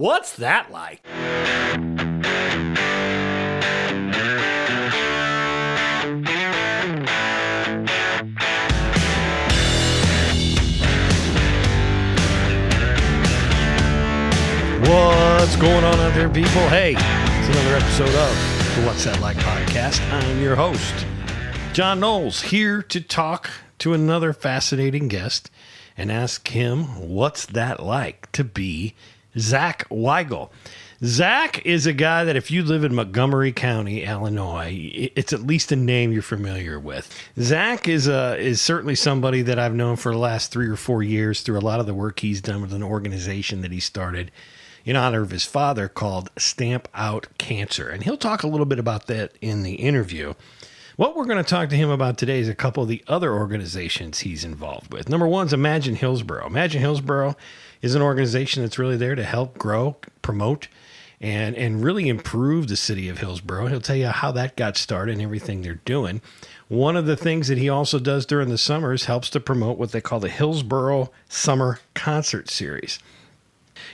What's that like? What's going on out there, people? Hey, it's another episode of the What's That Like podcast. I'm your host, John Knowles, here to talk to another fascinating guest and ask him what's that like to be Zach Wygal. Zach is a guy that if you live in Montgomery County, Illinois, it's at least a name you're familiar with. Zach is certainly somebody that I've known for the last 3 or 4 years through a lot of the work he's done with an organization that he started in honor of his father called Stamp Out Cancer. And he'll talk a little bit about that in the interview. What we're going to talk to him about today is a couple of the other organizations he's involved with. Number one is Imagine Hillsboro. Imagine Hillsboro is an organization that's really there to help grow, promote, and really improve the city of Hillsboro. He'll tell you how that got started and everything they're doing. One of the things that he also does during the summers helps to promote what they call the Hillsboro Summer Concert Series.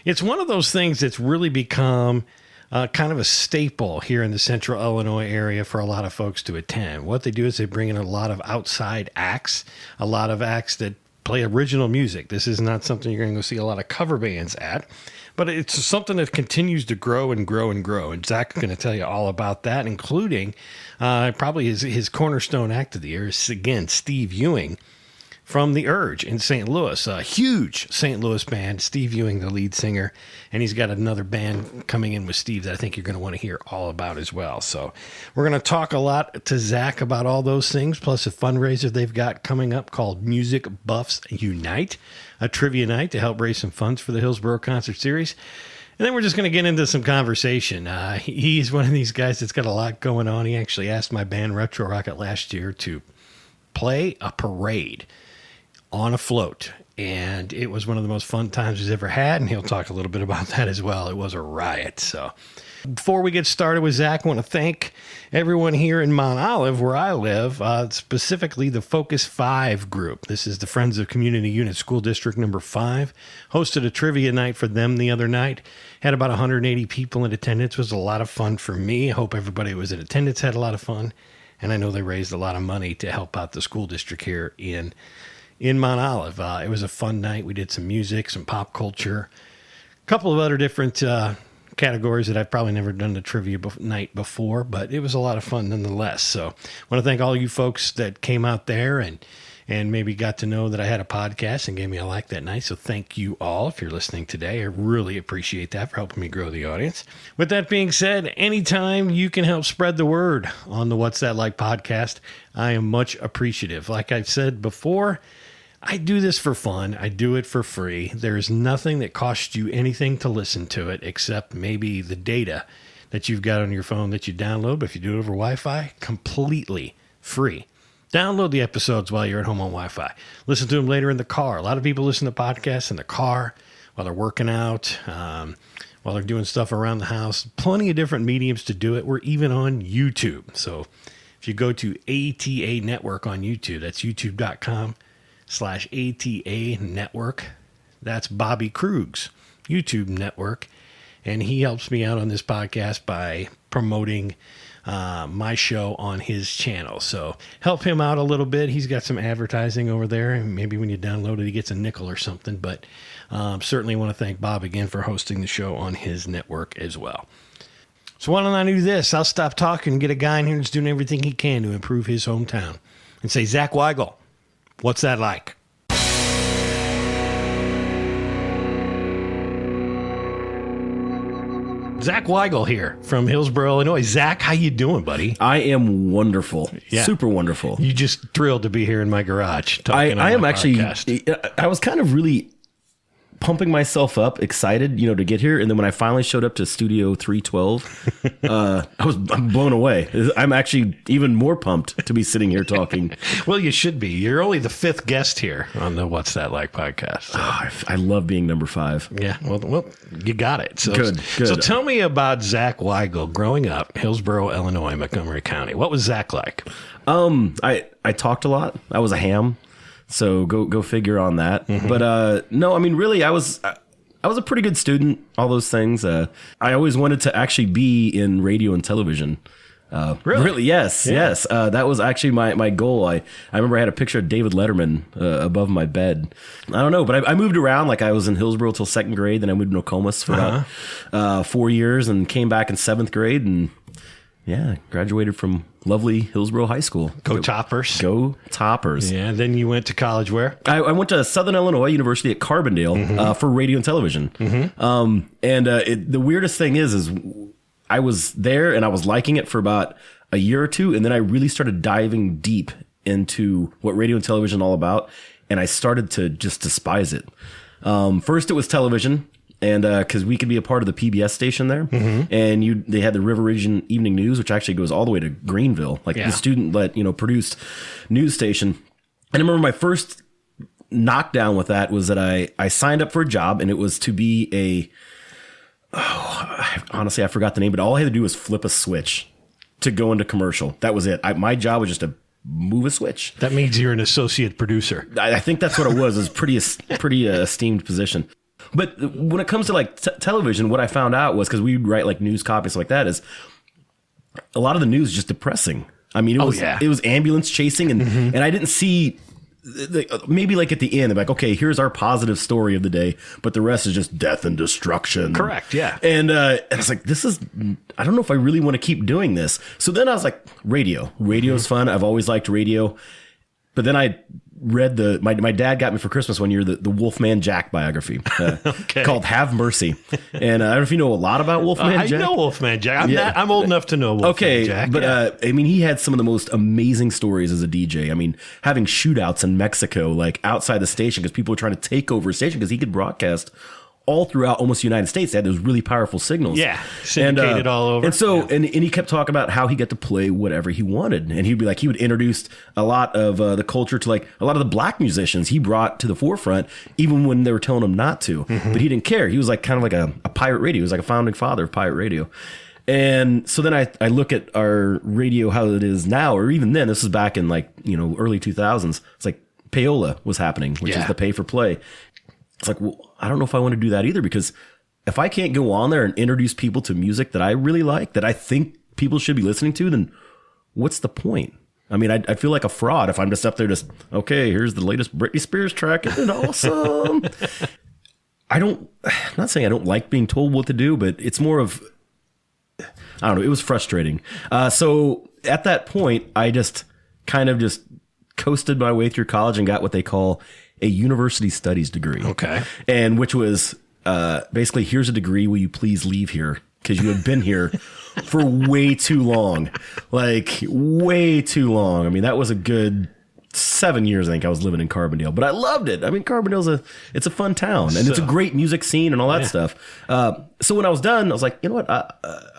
It's one of those things that's really become kind of a staple here in the central Illinois area for a lot of folks to attend. What they do is they bring in a lot of outside acts, a lot of acts that play original music. This is not something you're going to go see a lot of cover bands at, but it's something that continues to grow and grow and grow. And Zach's going to tell you all about that, including probably his cornerstone act of the year is, again, Steve Ewing from The Urge in St. Louis, a huge St. Louis band. Steve Ewing, the lead singer, and he's got another band coming in with Steve that I think you're going to want to hear all about as well. So we're going to talk a lot to Zach about all those things, plus a fundraiser they've got coming up called Music Buffs Unite, a trivia night to help raise some funds for the Hillsboro Concert Series. And then we're just going to get into some conversation. He's one of these guys that's got a lot going on. He actually asked my band Retro Rocket last year to play a parade on a float, and it was one of the most fun times he's ever had, and he'll talk a little bit about that as well. It was a riot. So before we get started with Zach, I want to thank everyone here in Mount Olive, where I live, specifically the Focus 5 group. This is the Friends of Community Unit School District number 5. Hosted a trivia night for them the other night. Had about 180 people in attendance. It was a lot of fun for me. I hope everybody who was in attendance had a lot of fun, and I know they raised a lot of money to help out the school district here in Mount Olive. It was a fun night. We did some music, some pop culture, a couple of other different categories that I've probably never done the trivia night before, but it was a lot of fun nonetheless. So I want to thank all you folks that came out there and maybe got to know that I had a podcast and gave me a like that night. So thank you all if you're listening today. I really appreciate that for helping me grow the audience. With that being said, anytime you can help spread the word on the What's That Like podcast, I am much appreciative. Like I've said before, I do this for fun. I do it for free. There's nothing that costs you anything to listen to it except maybe the data that you've got on your phone that you download. But if you do it over Wi-Fi, completely free. Download the episodes while you're at home on Wi-Fi. Listen to them later in the car. A lot of people listen to podcasts in the car while they're working out, while they're doing stuff around the house. Plenty of different mediums to do it. We're even on YouTube. So if you go to ATA Network on YouTube, that's youtube.com/ATA Network. That's Bobby Krug's YouTube network. And he helps me out on this podcast by promoting my show on his channel. So help him out a little bit. He's got some advertising over there. And maybe when you download it, he gets a nickel or something. But certainly want to thank Bob again for hosting the show on his network as well. So why don't I do this? I'll stop talking and get a guy in here that's doing everything he can to improve his hometown. And say, Zach Wygal, what's that like? Zach Wygal here from Hillsboro, Illinois. Zach, how you doing, buddy? I am wonderful. Yeah. Super wonderful. You just thrilled to be here in my garage talking I on am my actually, podcast. I was kind of really pumping myself up, excited, to get here. And then when I finally showed up to Studio 312, I'm blown away. I'm actually even more pumped to be sitting here talking. Well, you should be. You're only the 5th guest here on the What's That Like podcast. So. Oh, I love being number 5. Yeah, well, you got it. So, Good. So tell me about Zach Wygal growing up, Hillsboro, Illinois, Montgomery County. What was Zach like? I talked a lot. I was a ham. So go figure on that. Mm-hmm. But no, I mean, really, I was I was a pretty good student, all those things. I always wanted to actually be in radio and television. Really? Yes. That was actually my goal. I remember I had a picture of David Letterman above my bed. I don't know, but I moved around. Like I was in Hillsboro till 2nd grade. Then I moved to Nokomis for about 4 years and came back in 7th grade. And yeah, graduated from lovely Hillsboro High School. Go Toppers. Go Toppers. Yeah. Then you went to college where? I went to Southern Illinois University at Carbondale for radio and television. The weirdest thing is I was there and I was liking it for about a year or two. And then I really started diving deep into what radio and television all about. And I started to just despise it. First, it was television. And because we could be a part of the PBS station there. And they had the River Region Evening News, which actually goes all the way to Greenville, like the student-led, produced news station. And I remember my first knockdown with that was that I signed up for a job, and it was to be honestly, I forgot the name, but all I had to do was flip a switch to go into commercial. That was it. My job was just to move a switch. That means you're an associate producer. I think that's what it was. It was pretty esteemed position. But when it comes to like television, what I found out was, because we write like news copies like that, is a lot of the news is just depressing. I mean, it was ambulance chasing, and I didn't see. Maybe like at the end, they're like, okay, here's our positive story of the day, but the rest is just death and destruction. Correct, yeah. And I was like, I don't know if I really want to keep doing this. So then I was like, radio. Radio's fun. I've always liked radio. But then I read my dad got me for Christmas one year the Wolfman Jack biography called Have Mercy. And I don't know if you know a lot about Wolfman Jack. I know Wolfman Jack. I'm old enough to know Wolfman Jack. But I mean, he had some of the most amazing stories as a DJ. I mean, having shootouts in Mexico, like outside the station, because people were trying to take over a station because he could broadcast all throughout almost the United States. They had those really powerful signals. Yeah, syndicated all over. And so, and he kept talking about how he got to play whatever he wanted. And he'd be like, he would introduce a lot of the culture to like a lot of the black musicians he brought to the forefront, even when they were telling him not to. But he didn't care. He was like kind of like a pirate radio. He was like a founding father of pirate radio. And so then I look at our radio, how it is now, or even then, this is back in like, early 2000s. It's like payola was happening, which is the pay for play. It's like, well, I don't know if I want to do that either, because if I can't go on there and introduce people to music that I really like, that I think people should be listening to, then what's the point? I mean, I feel like a fraud if I'm just up there okay, here's the latest Britney Spears track. Isn't it awesome? I'm not saying I don't like being told what to do, but it's more of, I don't know, it was frustrating. So at that point, I just kind of just coasted my way through college and got what they call a university studies degree. Okay. And which was basically, here's a degree. Will you please leave here? Because you have been here for way too long. Like, way too long. I mean, that was a good 7 years, I think I was living in Carbondale. But I loved it. I mean, Carbondale's it's a fun town. And it's a great music scene and all that stuff. So when I was done, I was like, you know what?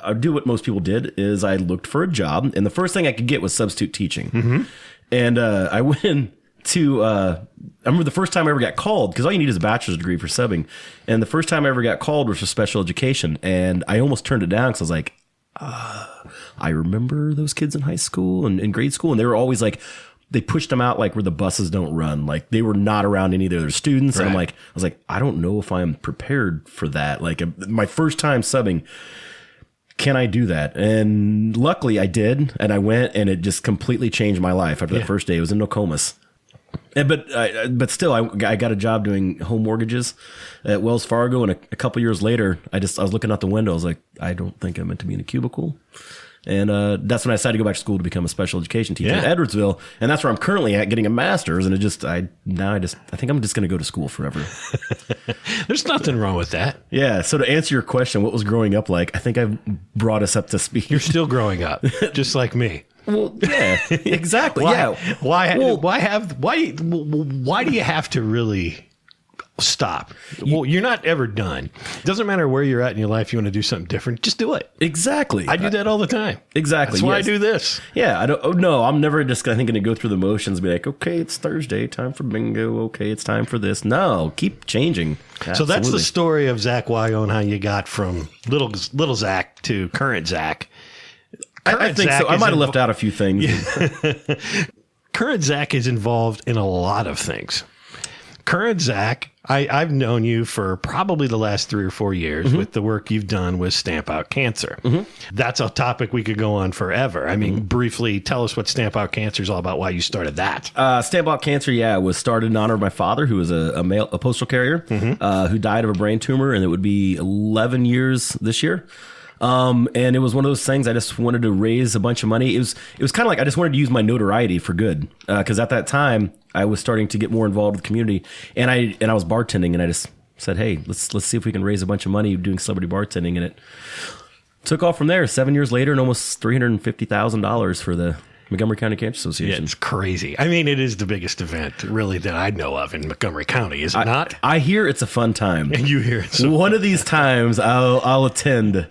I'll do what most people did, is I looked for a job. And the first thing I could get was substitute teaching. And I went in to, I remember the first time I ever got called, because all you need is a bachelor's degree for subbing. And the first time I ever got called was for special education. And I almost turned it down because I was like, I remember those kids in high school and in grade school. And they were always like, they pushed them out like where the buses don't run. Like they were not around any of their students. Right. And I was like, I don't know if I'm prepared for that. Like my first time subbing, can I do that? And luckily I did. And I went, and it just completely changed my life after that first day. It was in Nokomis. But still, I got a job doing home mortgages at Wells Fargo, and a couple years later, I was looking out the window. I was like, I don't think I'm meant to be in a cubicle, and that's when I decided to go back to school to become a special education teacher in Edwardsville, and that's where I'm currently at, getting a master's. And I think I'm just going to go to school forever. There's nothing wrong with that. Yeah. So to answer your question, what was growing up like? I think I've brought us up to speed. You're still growing up, just like me. Well, yeah, exactly. Why do you have to really stop? Well, you're not ever done. It doesn't matter where you're at in your life. You want to do something different, just do it. Exactly. I do that all the time. Exactly. That's why I do this. Yeah. I'm never just going to go through the motions and be like, okay, it's Thursday, time for bingo. Okay, it's time for this. No, keep changing. Absolutely. So that's the story of Zach Wygal and how you got from little Zach to current Zach. I think so. I might have left out a few things. Current Zach is involved in a lot of things. current Zach, I've known you for probably the last 3 or 4 years with the work you've done with Stamp Out Cancer. That's a topic we could go on forever. I mean, briefly tell us what Stamp Out Cancer is all about, why you started that. Stamp Out Cancer, was started in honor of my father, who was a postal carrier who died of a brain tumor, and it would be 11 years this year. And it was one of those things I just wanted to raise a bunch of money. It was kind of like I just wanted to use my notoriety for good. Because at that time I was starting to get more involved with the community, and I was bartending, and I just said, hey, let's see if we can raise a bunch of money doing celebrity bartending, and it took off from there. 7 years later, and almost $350,000 for the Montgomery County Cancer Association. Yeah, it's crazy. I mean, it is the biggest event, really, that I know of in Montgomery County, is it not? I hear it's a fun time. And you hear it. So one of these times I'll attend,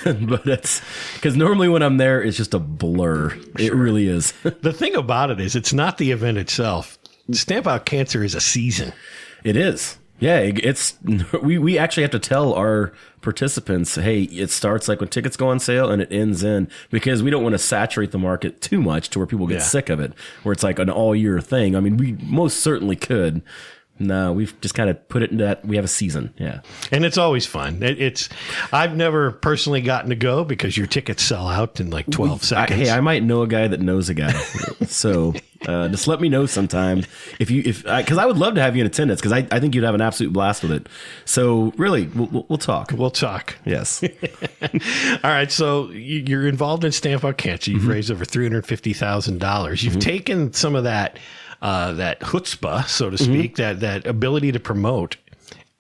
but it's because normally when I'm there, it's just a blur. Sure. It really is. The thing about it is, it's not the event itself. Stamp Out Cancer is a season. It is. Yeah, it's we actually have to tell our participants, hey, it starts like when tickets go on sale and it ends in, because we don't want to saturate the market too much to where people get sick of it, where it's like an all year thing. I mean, we most certainly could. No, we've just kind of put it in that we have a season. Yeah. And it's always fun. I've never personally gotten to go because your tickets sell out in like 12 seconds. I might know a guy that knows a guy. So just let me know sometime because I would love to have you in attendance, because I think you'd have an absolute blast with it. So really, we'll talk. We'll talk. Yes. All right. So you're involved in Stamp Out Cancer. You've raised over $350,000. You've taken some of that chutzpah, so to speak, that ability to promote,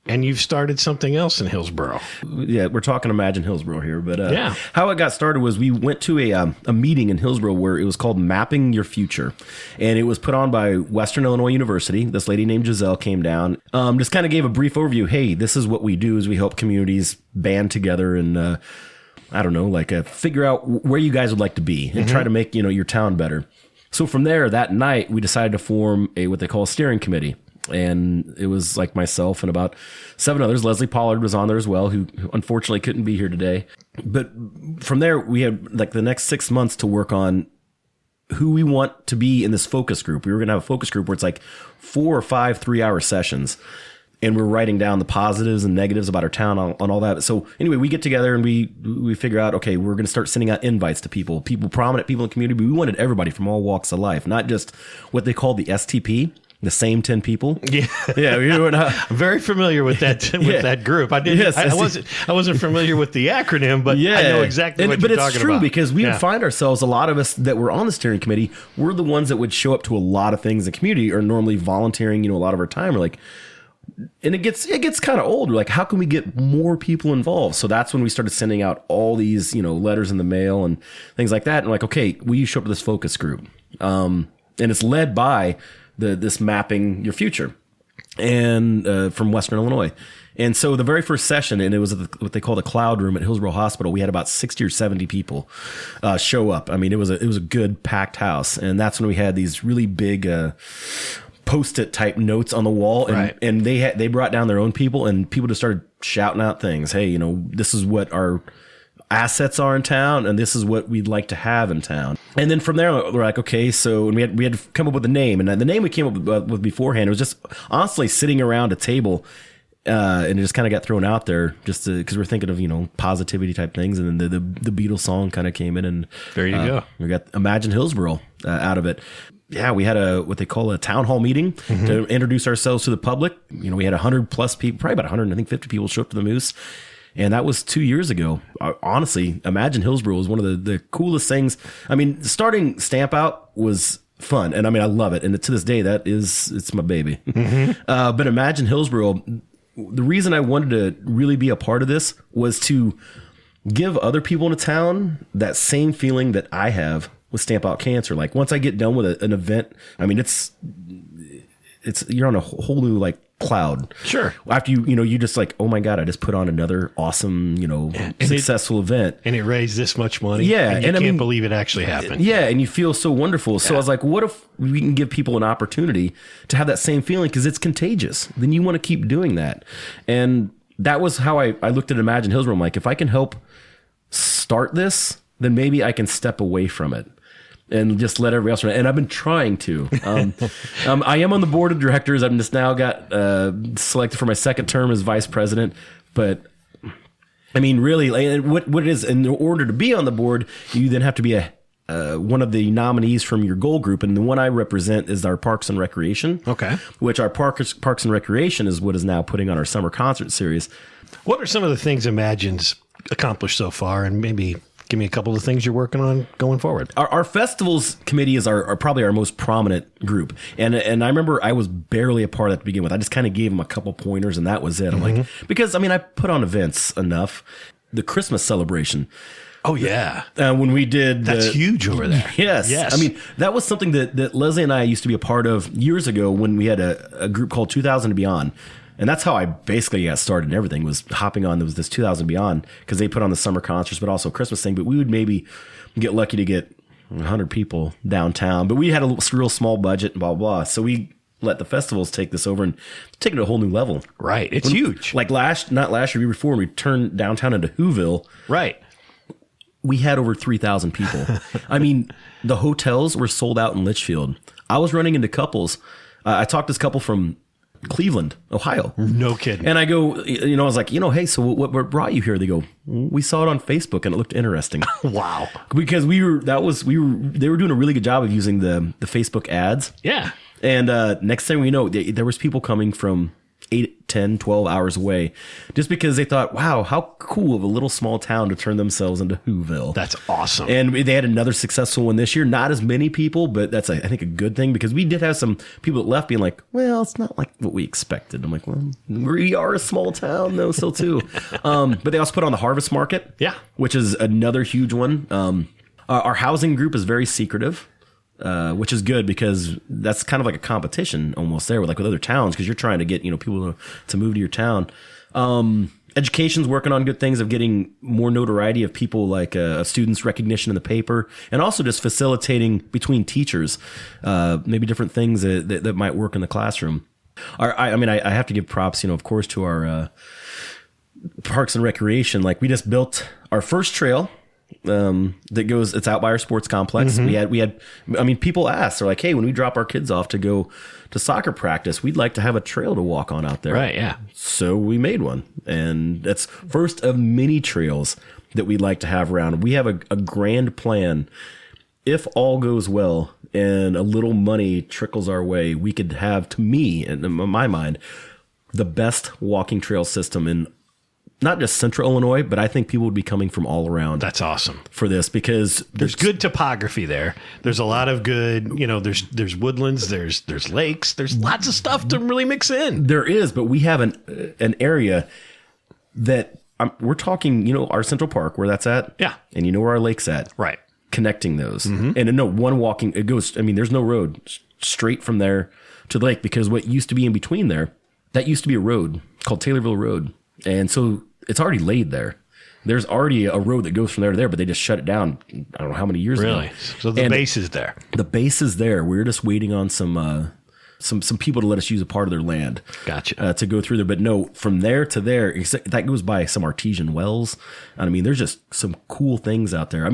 and you've started something else in Hillsboro. Yeah, we're talking Imagine Hillsboro here, but how it got started was we went to a meeting in Hillsboro where it was called Mapping Your Future, and it was put on by Western Illinois University. This lady named Giselle came down, just kind of gave a brief overview. Hey, this is what we do: is we help communities band together and figure out where you guys would like to be and try to make your town better. So from there, that night, we decided to form what they call a steering committee. And it was like myself and about 7 others. Leslie Pollard was on there as well, who unfortunately couldn't be here today. But from there, we had like the next 6 months to work on who we want to be in this focus group. We were going to have a focus group where it's like 4 or 5 3-hour sessions. And we're writing down the positives and negatives about our town on all that. So anyway, we get together and we figure out, okay, we're going to start sending out invites to prominent people in the community. But we wanted everybody from all walks of life, not just what they call the STP, the same 10 people. Yeah. Yeah. We were not very familiar with that, that group. I wasn't familiar with the acronym, but I know exactly what you're talking about. But it's true, because we would find ourselves, a lot of us that were on the steering committee were the ones that would show up to a lot of things in the community, or normally volunteering, a lot of our time. We're like, and it gets kind of old. We're like, how can we get more people involved? So that's when we started sending out all these, letters in the mail and things like that. And like, okay, will you show up to this focus group? And it's led by this Mapping Your Future, and from Western Illinois. And so the very first session, and it was at what they call the Cloud Room at Hillsboro Hospital, we had about 60 or 70 people show up. I mean, it was a good packed house, and that's when we had these really big Post-it type notes on the wall, and they brought down their own people, and people just started shouting out things. Hey, this is what our assets are in town, and this is what we'd like to have in town. And then from there, we're like, okay, so and we had to come up with a name, and the name we came up with beforehand, it was just honestly sitting around a table, and it just kind of got thrown out there just because we're thinking of positivity type things, and then the Beatles song kind of came in, and there you go. We got Imagine Hillsboro out of it. Yeah, we had what they call a town hall meeting to introduce ourselves to the public. We had 100 plus people, probably about 150 people show up to the Moose. And that was 2 years ago. Honestly, Imagine Hillsboro was one of the coolest things. I mean, starting Stamp Out was fun. And I mean, I love it. And to this day, it's my baby. But Imagine Hillsboro, the reason I wanted to really be a part of this was to give other people in the town that same feeling that I have with Stamp Out Cancer. Like once I get done with an event, I mean, it's you're on a whole new cloud. Sure. After you just like, oh my God, I just put on another awesome, successful event. And it raised this much money. Yeah. And you can't believe it actually happened. Yeah. And you feel so wonderful. So I was like, what if we can give people an opportunity to have that same feeling? Because it's contagious. Then you want to keep doing that. And that was how I looked at Imagine Hillsboro. I'm like, if I can help start this, then maybe I can step away from it. and just let everybody else run. And I've been trying to. I am on the board of directors. I'm just now got selected for my second term as vice president. But I mean, really, what it is, in order to be on the board, you then have to be one of the nominees from your goal group, and the one I represent is our Parks and Recreation. Okay. Which our Parks and Recreation is what is now putting on our Summer Concert Series. What are some of the things Imagine's accomplished so far, and maybe give me a couple of things you're working on going forward? Our festivals committee is our probably our most prominent group, and I remember I was barely a part of that to begin with. I just kind of gave them a couple pointers, and that was it. I'm like, because I mean, I put on events enough. The Christmas celebration. Oh, yeah. When we did... That's huge over there. Yes. I mean, that was something that Leslie and I used to be a part of years ago when we had a group called 2000 and Beyond. And that's how I basically got started and everything, was hopping on. There was this 2000 Beyond because they put on the summer concerts, but also Christmas thing. But we would maybe get lucky to get 100 people downtown. But we had a real small budget and blah, blah, blah. So we let the festivals take this over and take it to a whole new level. Right. It's huge. Like not last year, before, we turned downtown into Whoville. Right. We had over 3,000 people. I mean, the hotels were sold out in Litchfield. I was running into couples. I talked to this couple from Cleveland, Ohio. No kidding. And I go, I was like, hey, so what brought you here? They go, we saw it on Facebook and it looked interesting. Wow. Because they were doing a really good job of using the Facebook ads. Yeah. And next thing we know, there was people coming from 8, 10, 12 hours away just because they thought, wow, how cool of a little small town to turn themselves into Whoville. That's awesome. And they had another successful one this year. Not as many people, but that's, I think, a good thing because we did have some people that left being like, well, it's not like what we expected. I'm like, well, we are a small town, though, still, too. But they also put on the Harvest Market, which is another huge one. Our housing group is very secretive. Which is good because that's kind of like a competition almost there with other towns because you're trying to get people to move to your town. Education's working on good things of getting more notoriety of people like students' recognition in the paper, and also just facilitating between teachers, maybe different things that might work in the classroom. I have to give props, of course, to our Parks and Recreation. Like, we just built our first trail. It's out by our sports complex. We had, people asked, they're like, hey, when we drop our kids off to go to soccer practice, we'd like to have a trail to walk on out there. Right. Yeah. So we made one, and that's first of many trails that we'd like to have around. We have a grand plan. If all goes well and a little money trickles our way, we could have, to me, in my mind, the best walking trail system in not just central Illinois, but I think people would be coming from all around. That's awesome for this because there's good topography there. There's a lot of good, there's woodlands, there's lakes, there's lots of stuff to really mix in. There is, but we have an area that we're talking, our Central Park where that's at. Yeah. And where our lake's at. Right. Connecting those. And one walking, it goes, there's no road straight from there to the lake because what used to be in between there, that used to be a road called Taylorville Road. And so it's already laid there. There's already a road that goes from there to there, but they just shut it down. I don't know how many years ago. Really? So the base is there. The base is there. We're just waiting on some people to let us use a part of their land. Gotcha. To go through there. But no, from there to there, that goes by some artesian wells. And there's just some cool things out there.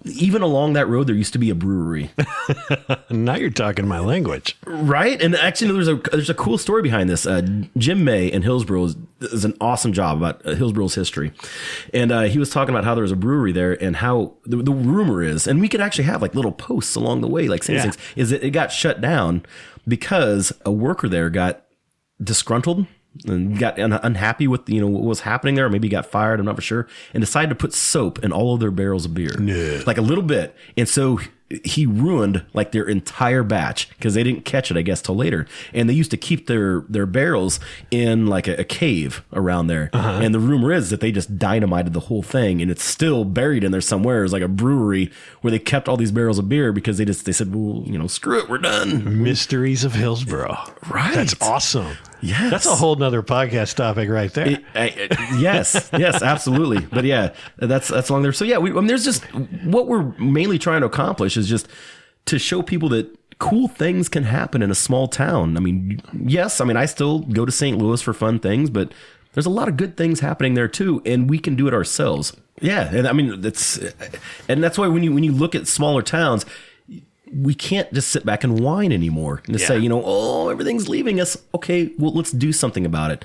Even along that road, there used to be a brewery. Now you're talking my language. Right? And actually, there's a cool story behind this. Jim May in Hillsboro does an awesome job about Hillsboro's history. And he was talking about how there was a brewery there and how the rumor is, and we could actually have little posts along the way, saying things, is that it got shut down because a worker there got disgruntled and got unhappy with what was happening there, or maybe got fired, I'm not for sure, and decided to put soap in all of their barrels of beer. No. A little bit. And so he ruined their entire batch because they didn't catch it, I guess, till later. And they used to keep their barrels in a cave around there. And the rumor is that they just dynamited the whole thing, and it's still buried in there somewhere. It's like a brewery where they kept all these barrels of beer because they said, well, screw it, we're done. Mysteries of Hillsboro. Right. That's awesome. Yes. That's a whole nother podcast topic right there. Yes, absolutely. But yeah, that's along there. So yeah, there's just what we're mainly trying to accomplish is just to show people that cool things can happen in a small town. Yes, I still go to St. Louis for fun things, but there's a lot of good things happening there too, and we can do it ourselves. Yeah, and I mean that's why when you look at smaller towns, we can't just sit back and whine anymore and just say, oh, everything's leaving us. Okay, well, let's do something about it.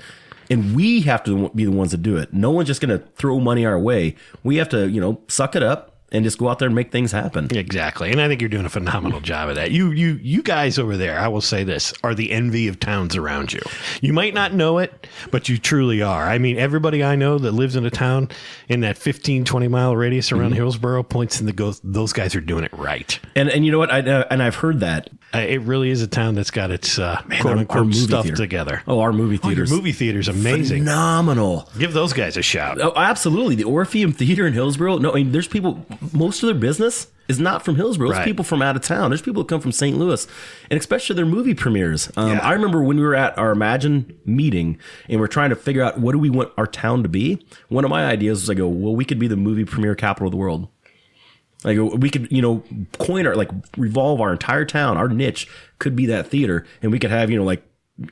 And we have to be the ones to do it. No one's just going to throw money our way. We have to, suck it up and just go out there and make things happen. Exactly. And I think you're doing a phenomenal job of that. You guys over there, I will say this, are the envy of towns around you. You might not know it, but you truly are. I mean, everybody I know that lives in a town in that 15, 20-mile radius around Hillsboro points in those guys are doing it right. And you know what? I've heard that. It really is a town that's got its quote-unquote stuff together. Oh, our movie theaters. Your movie theater's amazing. Phenomenal. Give those guys a shout. Oh, absolutely. The Orpheum Theater in Hillsboro. No, I mean, there's people, most of their business is not from Hillsboro. It's people from out of town. There's people that come from St. Louis, and especially their movie premieres. I remember when we were at our Imagine meeting and we're trying to figure out what do we want our town to be. One of my ideas was I go, well, we could be the movie premiere capital of the world. Like we could, revolve our entire town. Our niche could be that theater, and we could have,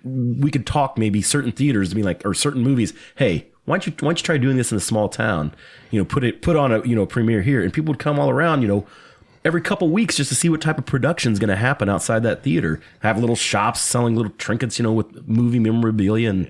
we could talk maybe certain theaters to be like, or certain movies. Hey, why don't you try doing this in a small town? Put on a premiere here, and people would come all around, every couple weeks just to see what type of production is going to happen outside that theater. Have little shops selling little trinkets, with movie memorabilia, and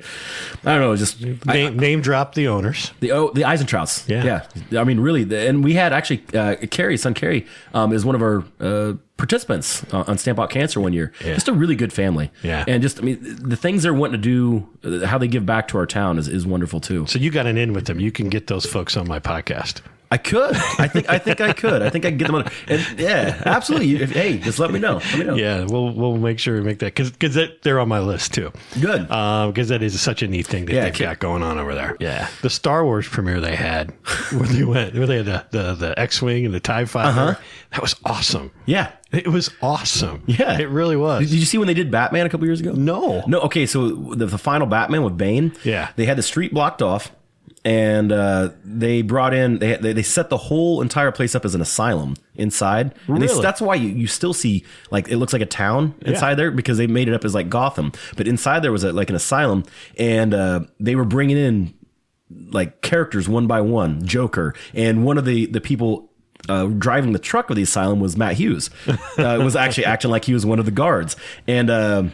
I don't know, just name drop the owners. The Eisentrauts. Yeah. I mean, really, and we had actually Carrie is one of our participants on Stamp Out Cancer one year. Yeah. Just a really good family. Yeah. And just, I mean, the things they're wanting to do, how they give back to our town is wonderful too. So you got an in with them. You can get those folks on my podcast. I could. I think I could. I think I can get them on. And yeah, absolutely. Hey, just let me know. Yeah, we'll make sure we make that because they're on my list too. Good. Because that is such a neat thing that they've got going on over there. Yeah. The Star Wars premiere they had where they had the X-wing and the TIE Fighter. That was awesome. Yeah. It was awesome. Yeah. It really was. Did you see when they did Batman a couple years ago? No. Okay, so the final Batman with Bane. Yeah. They had the street blocked off. And they brought in, they set the whole entire place up as an asylum inside. And really? That's why you still see, like, it looks like a town inside there because they made it up as like Gotham. But inside there was like an asylum, and they were bringing in like characters one by one, Joker. And one of the people driving the truck of the asylum was Matt Hughes. Was actually acting like he was one of the guards. And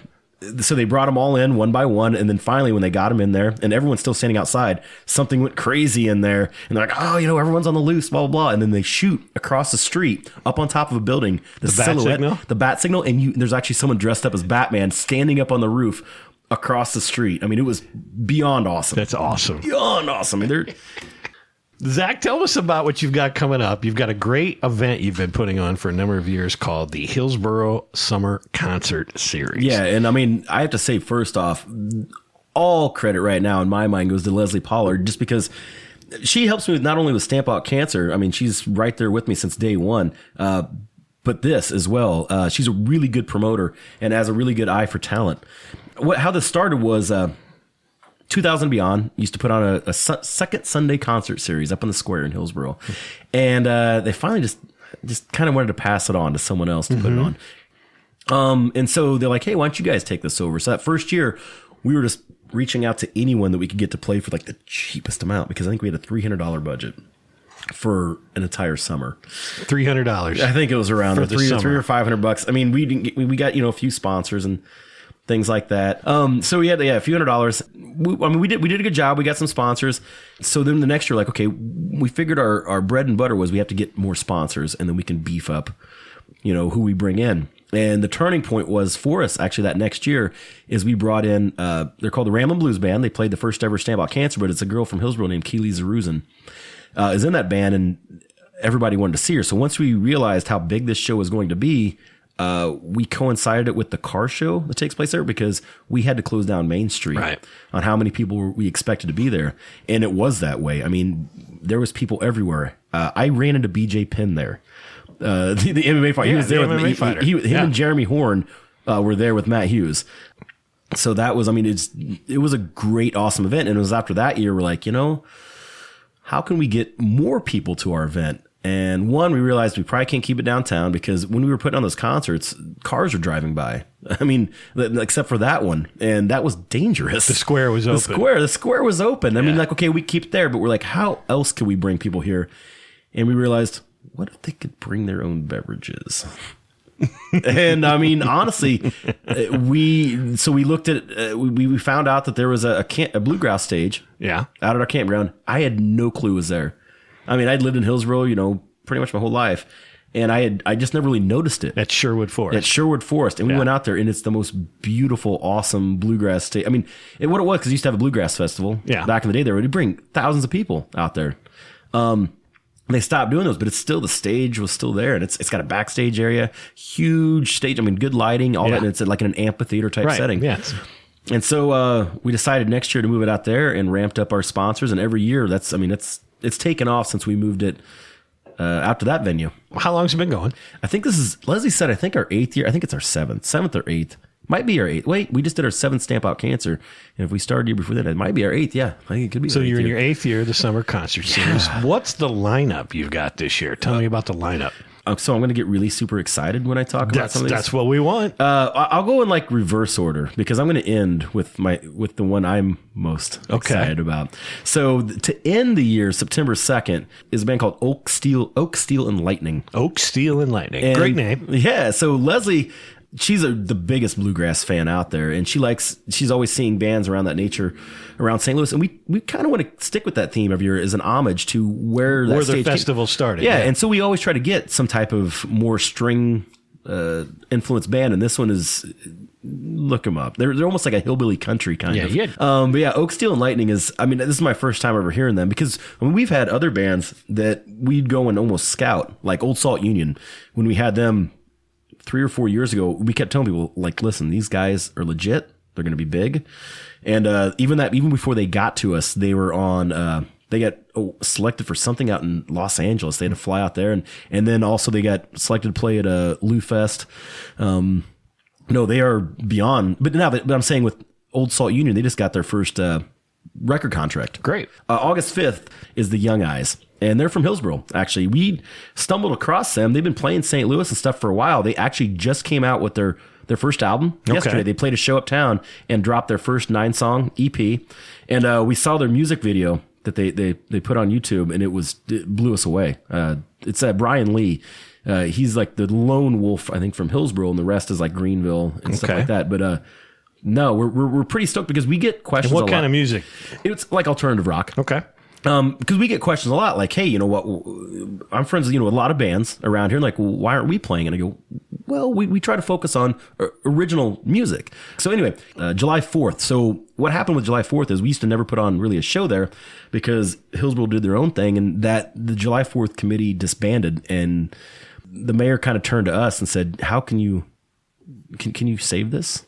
so they brought them all in one by one, and then finally when they got them in there and everyone's still standing outside, something went crazy in there, and they're like, oh, everyone's on the loose, blah, blah, blah. And then they shoot across the street up on top of a building, the bat signal, and there's actually someone dressed up as Batman standing up on the roof across the street. I mean, it was beyond awesome. That's awesome. Beyond awesome. I mean, Zach, tell us about what you've got coming up. You've got a great event you've been putting on for a number of years called the Hillsboro Summer Concert Series. Yeah, and I mean, I have to say, first off, all credit right now in my mind goes to Leslie Pollard, just because she helps me not only with Stamp Out Cancer. I mean, she's right there with me since day one. But this as well. She's a really good promoter and has a really good eye for talent. How this started was 2000 Beyond used to put on a second Sunday concert series up in the square in Hillsboro. And they finally just kind of wanted to pass it on to someone else to put it on. And so they're like, hey, why don't you guys take this over? So that first year, we were just reaching out to anyone that we could get to play for like the cheapest amount, because I think we had a $300 budget for an entire summer. $300. I think it was around three or $500. I mean, we got, a few sponsors and things like that. So we had a few $100. We did a good job. We got some sponsors. So then the next year, like, okay, we figured our bread and butter was we have to get more sponsors, and then we can beef up, who we bring in. And the turning point was for us actually that next year is we brought in, they're called the Ramblin' Blues Band. They played the first ever Stamp Out Cancer, but it's a girl from Hillsboro named Keely Zaruzin is in that band, and everybody wanted to see her. So once we realized how big this show was going to be, we coincided it with the car show that takes place there, because we had to close down Main Street on how many people we expected to be there. And it was that way. I mean, there was people everywhere. I ran into BJ Penn there. The MMA fighter. He was there with fighter. Him and Jeremy Horn were there with Matt Hughes. So that was, it was a great, awesome event. And it was after that year, we're like, how can we get more people to our event? And one, we realized we probably can't keep it downtown because when we were putting on those concerts, cars were driving by. I mean, except for that one. And that was dangerous. The square was open. The square was open. I mean, like, okay, we keep it there, but we're like, how else could we bring people here? And we realized, what if they could bring their own beverages? And I mean, honestly, we looked at, we found out that there was a bluegrass stage out at our campground. I had no clue it was there. I mean, I'd lived in Hillsboro, pretty much my whole life. And I just never really noticed it. At Sherwood Forest. And we went out there, and it's the most beautiful, awesome bluegrass stage. I mean, what it was, because you used to have a bluegrass festival back in the day. They would bring thousands of people out there. They stopped doing those, but it's still, the stage was still there, and it's got a backstage area, huge stage. I mean, good lighting, all that, and it's like in an amphitheater type setting. Yes. And so we decided next year to move it out there and ramped up our sponsors. And every year, it's taken off since we moved it out to that venue. How long's it been going? I think this is, Leslie said, I think our 8th year. I think it's our 7th or 8th. Might be our 8th. Wait, we just did our 7th Stamp Out Cancer. And if we started a year before that, it might be our 8th. Yeah, I think it could be. So you're in your 8th year of the Summer Concert Series. What's the lineup you've got this year? Tell me about the lineup. So I'm going to get really super excited when I talk about some of these. That's what we want. I'll go in like reverse order because I'm going to end with the one I'm most excited about. So to end the year, September 2nd, is a band called Oak, Steel, and Lightning. Oak, Steel, and Lightning. Great name. Yeah. So Leslie, she's the biggest bluegrass fan out there, and she's always seeing bands around that nature around St. Louis, and we kind of want to stick with that theme every year as an homage to where the festival started. Yeah, and so we always try to get some type of more string influenced band, and this one is, look them up. They're almost like a hillbilly country kind of. Yeah. But yeah, Oak, Steel, and Lightning is, I mean, this is my first time ever hearing them because we've had other bands that we'd go and almost scout, like Old Salt Union. When we had them 3 or 4 years ago, we kept telling people, like, listen, these guys are legit. They're going to be big. And even before they got to us, they were on, they got selected for something out in Los Angeles. They had to fly out there. And then also they got selected to play at Lou Fest. No, they are beyond. But I'm saying with Old Salt Union, they just got their first record contract. Great. August 5th is the Young Eyes. And they're from Hillsboro, actually. We stumbled across them. They've been playing St. Louis and stuff for a while. They actually just came out with their first album yesterday. They played a show uptown and dropped their first 9-song EP. And we saw their music video that they put on YouTube, and it blew us away. It's Brian Lee. He's like the lone wolf, I think, from Hillsboro, and the rest is like Greenville and stuff like that. But no, we're pretty stoked because we get questions. And what kind of music? It's like alternative rock. Okay. Because we get questions a lot, like, hey, you know what? I'm friends with, with a lot of bands around here. Like, well, why aren't we playing? And I go, well, we try to focus on original music. So anyway, July 4th. So what happened with July 4th is we used to never put on really a show there because Hillsboro did their own thing, and that the July 4th committee disbanded, and the mayor kind of turned to us and said, how can you save this?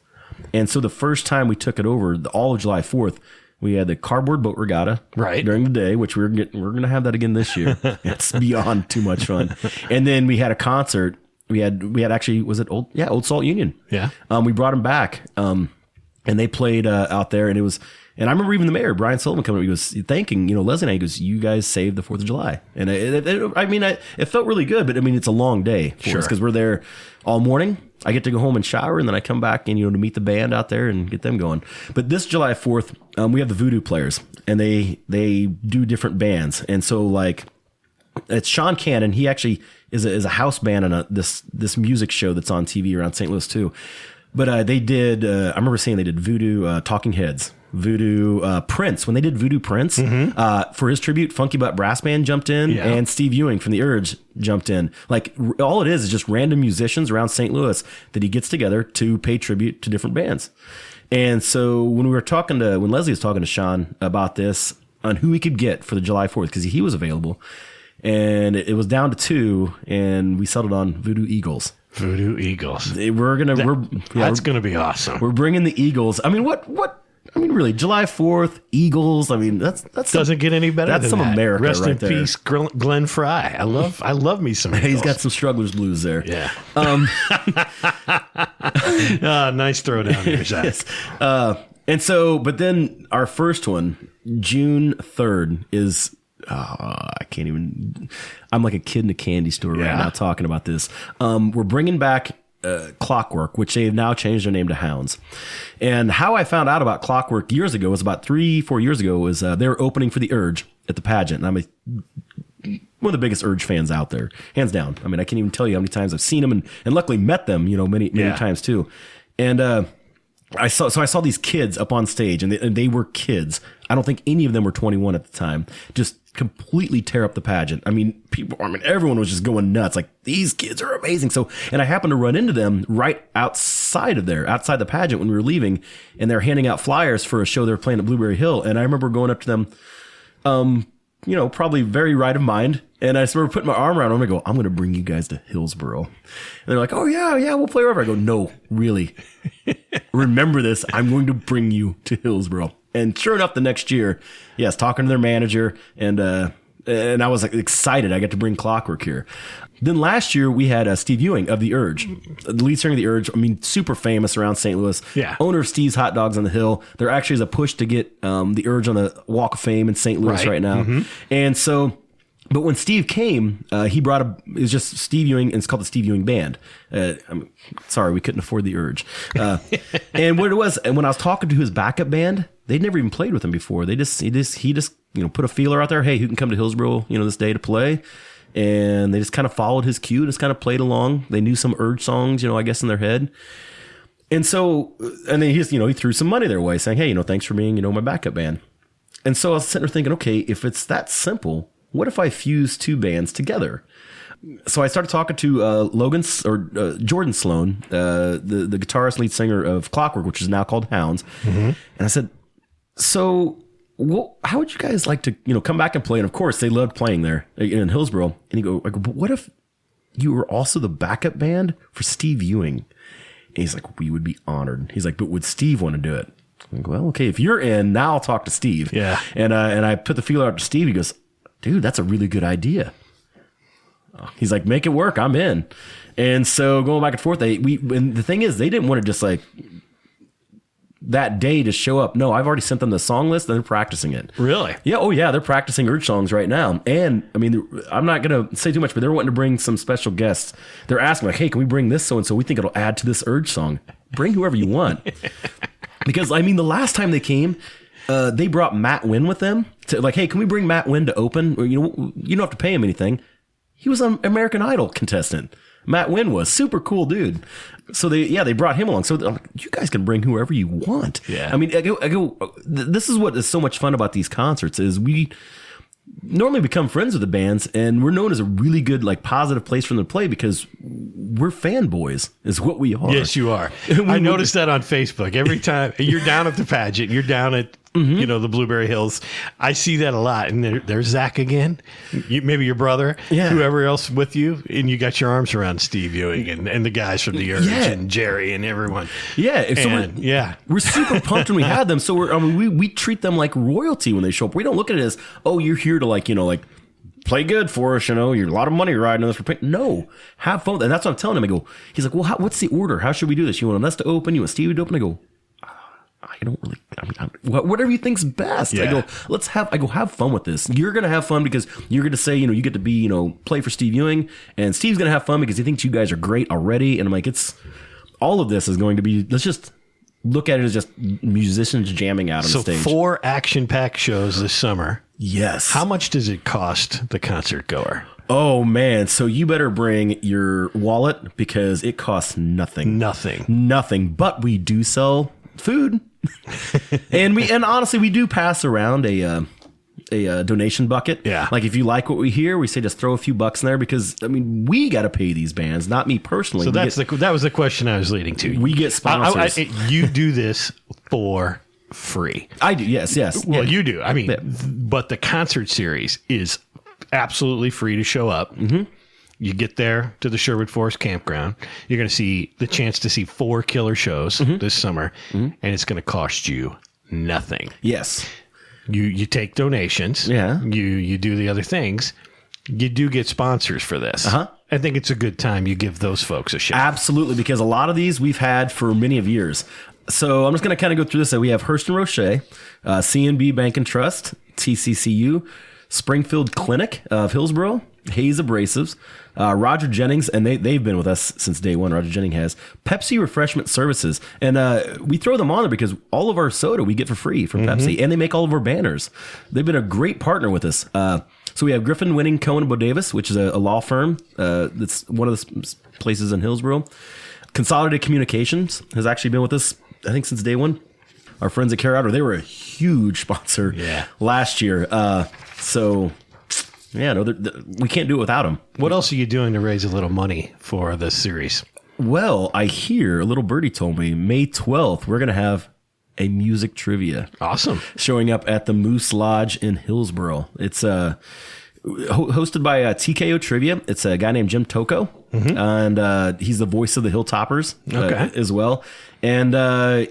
And so the first time we took it over, all of July 4th, we had the cardboard boat regatta during the day, which we're going to have that again this year. It's beyond too much fun. And then we had a concert. We had actually, was it Old Salt Union? Yeah. We brought them back. And they played out there, and it was, and I remember even the mayor, Brian Sullivan, coming up, he was thanking, Leslie and I, he goes, you guys saved the 4th of July. And it felt really good, but I mean, it's a long day for us because we're there all morning. I get to go home and shower, and then I come back and, to meet the band out there and get them going. But this July 4th, we have the Voodoo Players, and they do different bands. And so, like, it's Sean Cannon. He actually is a house band on this music show that's on TV around St. Louis too. But they did, I remember seeing they did Voodoo Talking Heads, Voodoo Prince. When they did Voodoo Prince, for his tribute, Funky Butt Brass Band jumped in, and Steve Ewing from The Urge jumpp in. Like, all it is just random musicians around St. Louis that he gets together to pay tribute to different bands. And so when Leslie was talking to Sean about this, on who he could get for the July 4th, because he was available, and it was down to 2, and we settled on Voodoo Eagles. Voodoo Eagles. That's gonna be awesome. We're bringing the Eagles. I mean, really, July 4th, Eagles. I mean, that's doesn't get any better. That's than some that. America. Rest right in there. peace, Glenn Fry. I love me some Eagles. He's got some strugglers blues there. Yeah. Nice throwdown there, Zach. Yes. And so, but then our first one, June 3rd, is I can't even. I'm like a kid in a candy store right now talking about this. We're bringing back Clockwork, which they've now changed their name to Hounds. And how I found out about Clockwork years ago was about 3-4 years ago. Was they were opening for the Urge at the pageant, and I'm one of the biggest Urge fans out there, hands down. I mean, I can't even tell you how many times I've seen them and luckily met them, many times too. And I saw these kids up on stage, and they were kids. I don't think any of them were 21 at the time. Just completely tear up the pageant. I mean, everyone was just going nuts. Like, these kids are amazing. So, and I happened to run into them right outside the pageant when we were leaving, and they're handing out flyers for a show they were playing at Blueberry Hill. And I remember going up to them, probably very right of mind. And I remember putting my arm around them and go, I'm going to bring you guys to Hillsboro. And they're like, oh, yeah, we'll play wherever. I go, no, really. Remember this. I'm going to bring you to Hillsboro. And sure enough, the next year, yes, talking to their manager, and I was like excited. I got to bring Clockwork here. Then last year, we had Steve Ewing of The Urge, the lead singer of The Urge. I mean, super famous around St. Louis. Yeah. Owner of Steve's Hot Dogs on the Hill. There actually is a push to get The Urge on the Walk of Fame in St. Louis right now. Mm-hmm. And so... But when Steve came, he brought it was just Steve Ewing, and it's called the Steve Ewing Band. I'm sorry, we couldn't afford the Urge. And what it was, and when I was talking to his backup band, they'd never even played with him before. He just put a feeler out there. Hey, who can come to Hillsboro, this day to play? And they just kind of followed his cue, just kind of played along. They knew some Urge songs, I guess in their head. And so, and then he just, he threw some money their way, saying, hey, thanks for being, my backup band. And so I was sitting there thinking, okay, if it's that simple, what if I fuse two bands together? So I started talking to Jordan Sloan, the guitarist, lead singer of Clockwork, which is now called Hounds. Mm-hmm. And I said, so how would you guys like to, come back and play? And of course, they loved playing there in Hillsboro. And I go, but what if you were also the backup band for Steve Ewing? And he's like, we would be honored. He's like, but would Steve want to do it? I'm like, well, okay, if you're in, now I'll talk to Steve. Yeah. And I put the feeler out to Steve. He goes, dude, that's a really good idea. He's like, make it work. I'm in. And so going back and forth, and the thing is, they didn't want to just like that day to show up. No, I've already sent them the song list and they're practicing it. Really? Yeah. Oh yeah. They're practicing Urge songs right now. And I mean, I'm not going to say too much, but they're wanting to bring some special guests. They're asking like, hey, can we bring this so-and-so? We think it'll add to this Urge song. Bring whoever you want. Because I mean, the last time they came, they brought Matt Wynn with them to like, hey, can we bring Matt Wynn to open? Or, you don't have to pay him anything. He was an American Idol contestant. Matt Wynn was super cool dude. So they brought him along. So like, you guys can bring whoever you want. Yeah. I mean, I go, this is what is so much fun about these concerts is we normally become friends with the bands, and we're known as a really good, like, positive place for them to play because we're fanboys is what we are. Yes, you are. I noticed that on Facebook. Every time you're down at the pageant, you're down at the Blueberry Hills, I see that a lot. And there's Zach again, maybe your brother, whoever else with you, and you got your arms around Steve Ewing and the guys from the Urge and Jerry and everyone. Yeah, we're super pumped when we had them. So we treat them like royalty when they show up. We don't look at it as, oh, you're here to like play good for us, you're a lot of money riding on this. No, have fun. And that's what I'm telling him. I go, he's like, well, what's the order? How should we do this? You want us to open? You want Steve to open? I go, I don't really, whatever you think's best. Yeah. I go, have fun with this. You're going to have fun because you're going to say, you get to be, play for Steve Ewing, and Steve's going to have fun because he thinks you guys are great already. And I'm like, all of this is going to be, let's just look at it as just musicians jamming out on the stage. So 4 action-packed shows this summer. Yes. How much does it cost the concert goer? Oh, man. So you better bring your wallet because it costs nothing. Nothing. But we do sell food. and honestly, we do pass around a donation bucket. Yeah. Like if you like what we hear, we say just throw a few bucks in there because I mean we got to pay these bands, not me personally. So that was the question I was leading to. We get sponsors. You do this for free. I do. Yes. Well, you do. I mean, but the concert series is absolutely free to show up. Mm-hmm. You get there to the Sherwood Forest Campground. You're going to see the chance to see 4 killer shows this summer, and it's going to cost you nothing. Yes. You take donations. Yeah. You do the other things. You do get sponsors for this. Uh-huh. I think it's a good time you give those folks a shot. Absolutely, because a lot of these we've had for many of years. So I'm just going to kind of go through this. So we have Hearst and Roche, CNB Bank and Trust, TCCU, Springfield Clinic of Hillsboro, Hayes Abrasives, Roger Jennings, and they've been with us since day one. Roger Jennings has Pepsi Refreshment Services, and we throw them on there because all of our soda we get for free from Pepsi, and they make all of our banners. They've been a great partner with us. So we have Griffin, Winning, Cohen, and Bodavis, which is a law firm that's one of the places in Hillsboro. Consolidated Communications has actually been with us, I think, since day one. Our friends at Carrot, they were a huge sponsor last year. So, yeah, no, we can't do it without them. What else are you doing to raise a little money for this series? Well, I hear, a little birdie told me, May 12th, we're going to have a music trivia. Awesome. Showing up at the Moose Lodge in Hillsboro. It's hosted by TKO Trivia. It's a guy named Jim Tocco, and he's the voice of the Hilltoppers as well. And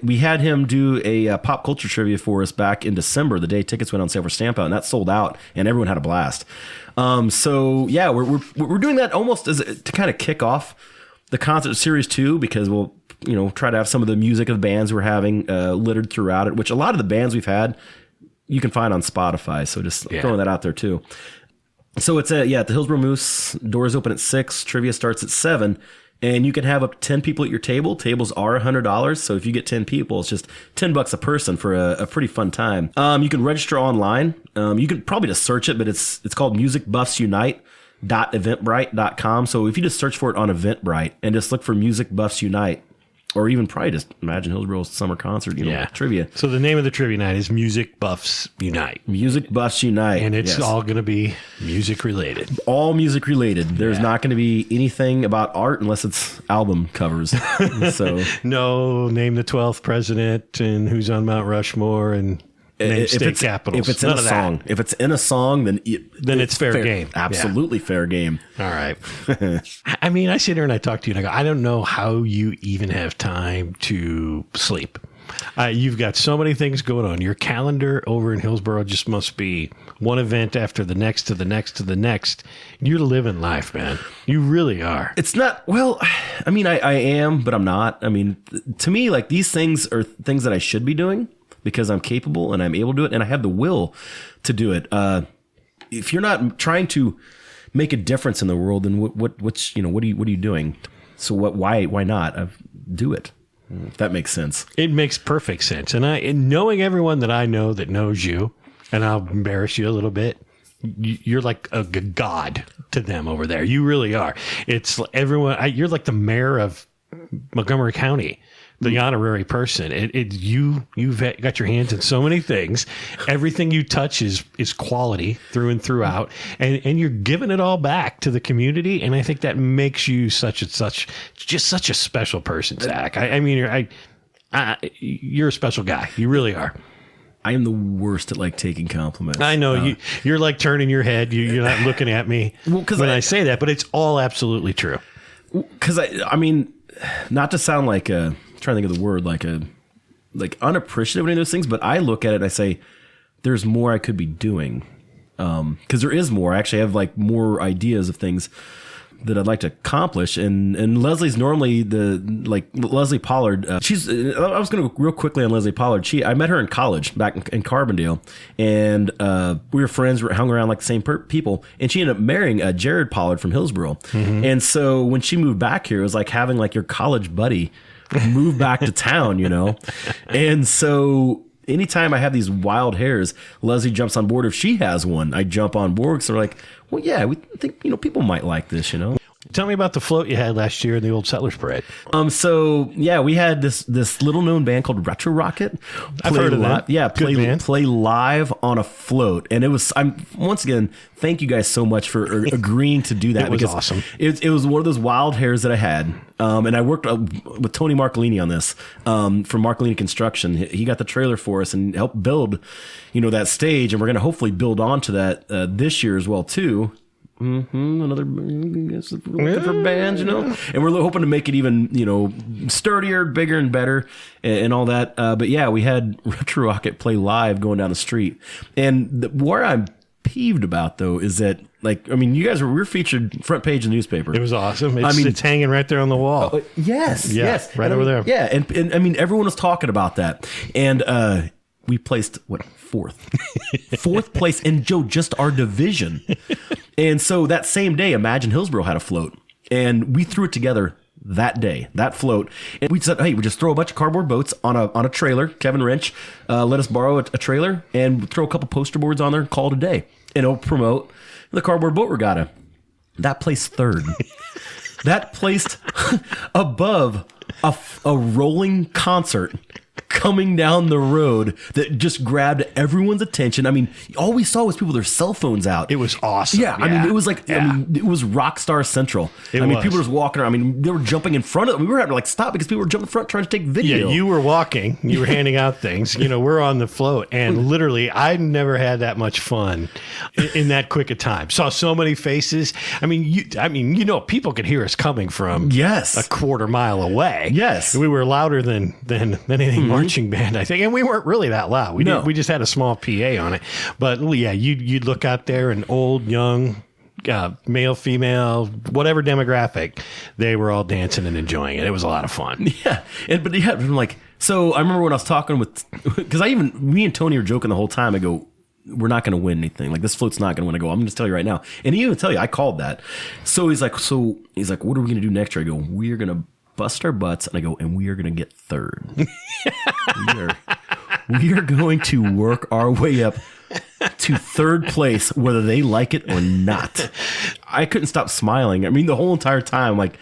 we had him do a pop culture trivia for us back in December, the day tickets went on sale for Stamp Out, and that sold out, and everyone had a blast. So yeah, we're doing that almost as to kind of kick off the concert series too, because we'll try to have some of the music of the bands we're having littered throughout it, which a lot of the bands we've had you can find on Spotify. So just throwing that out there too. So it's at the Hillsboro Moose. Doors open at 6. Trivia starts at 7. And you can have up to 10 people at your table. Tables are $100. So if you get 10 people, it's just $10 a person for a pretty fun time. You can register online. You can probably just search it, but it's called musicbuffsunite.eventbrite.com. So if you just search for it on Eventbrite and just look for Music Buffs Unite, or even probably just imagine Hillsboro Summer Concert, trivia. So the name of the trivia night is Music Buffs Unite. Music Buffs Unite. And it's all going to be music related. All music related. There's not going to be anything about art unless it's album covers. So no, name the 12th president and who's on Mount Rushmore and name state capitals. If it's in a song. If it's in a song, then it's fair game. Absolutely fair game. All right. I mean, I sit here and I talk to you and I go, I don't know how you even have time to sleep. You've got so many things going on. Your calendar over in Hillsboro just must be one event after the next to the next to the next. You're living life, man. You really are. It's not, well, I mean, I am, but I'm not. I mean, to me, like, these things are things that I should be doing because I'm capable and I'm able to do it and I have the will to do it. If you're not trying to make a difference in the world, then what are you doing? So why not do it? If that makes sense. It makes perfect sense. And knowing everyone that I know that knows you, and I'll embarrass you a little bit, you're like a god to them over there. You really are. It's everyone. You're like the mayor of Montgomery County, the honorary person. You've got your hands in so many things. Everything you touch is quality through and throughout, and you're giving it all back to the community. And I think that makes you such a special person, Zach. I mean, you're a special guy. You really are. I am the worst at like taking compliments. I know you're like turning your head. You're not looking at me when I say that, but it's all absolutely true. Because I mean, not to sound like trying to think of the word like unappreciative of any of those things, but I look at it and I say there's more I could be doing, because there is more. I actually have like more ideas of things that I'd like to accomplish, and Leslie's normally Leslie Pollard. I was going to go real quickly on Leslie Pollard. I met her in college back in Carbondale, and we were friends. We hung around like the same people, and she ended up marrying Jared Pollard from Hillsboro. Mm-hmm. And so when she moved back here, it was like having like your college buddy move back to town, And so anytime I have these wild hairs, Leslie jumps on board. If she has one, I jump on board. So we're like, well, yeah, we think, people might like this, Tell me about the float you had last year in the Old Settlers Parade. So yeah, we had this little known band called Retro Rocket. I've heard of that. Yeah, play live on a float, and it was. Once again, thank you guys so much for agreeing to do that. It was awesome. It was one of those wild hairs that I had, and I worked with Tony Marcolini on this from Marcolini Construction. He got the trailer for us and helped build, that stage, and we're going to hopefully build onto that this year as well too. Another for bands, and we're hoping to make it even, sturdier, bigger, and better, and all that. But yeah, we had Retro Rocket play live going down the street, and where I'm peeved about though is that, you guys we're featured front page of the newspaper. It was awesome. It's hanging right there on the wall. Yes, right over there. Yeah, and everyone was talking about that, and we placed fourth place in just our division. And so that same day, Imagine Hillsboro had a float, and we threw it together that day, that float. And we said, hey, we just throw a bunch of cardboard boats on a trailer. Kevin Wrench let us borrow a trailer and throw a couple poster boards on there and call it a day. And it'll promote the cardboard boat regatta. That placed third. That placed above a rolling concert coming down the road that just grabbed everyone's attention. I mean, all we saw was people with their cell phones out. It was awesome. Yeah, I mean, it was like, it was rock star central. People were just walking around. I mean, they were jumping in front of them. We were having to like stop because people were jumping in front trying to take video. Yeah, you were walking. You were handing out things. We're on the float. And literally, I never had that much fun in that quick a time. Saw so many faces. I mean, people could hear us coming from a quarter mile away. Yes. We were louder than anything marching band, I think. And we weren't really that loud. We just had a small PA on it. But yeah, you'd look out there and old, young, male, female, whatever demographic, they were all dancing and enjoying it. It was a lot of fun. Yeah. I'm like, so I remember when I was talking because me and Tony were joking the whole time. I go, we're not going to win anything. Like, this float's not going to win. I go, I'm going to tell you right now. And he even tell you, I called that. So he's like, what are we going to do next year? I go, we're going to bust our butts. And I go, and we are going to get third. we are going to work our way up to third place, whether they like it or not. I couldn't stop smiling. I mean, the whole entire time, like,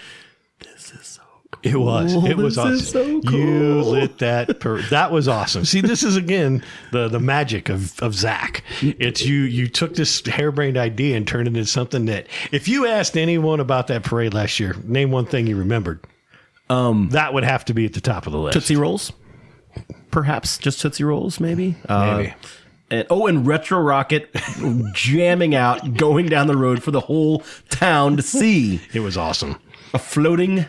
this is so cool. It was awesome. So cool. You lit that. That was awesome. See, this is again the magic of Zach. It's you took this harebrained idea and turned it into something that, if you asked anyone about that parade last year, name one thing you remembered. That would have to be at the top of the list. Tootsie Rolls, perhaps just Tootsie Rolls, maybe. Maybe. And Retro Rocket jamming out, going down the road for the whole town to see. It was awesome. A floating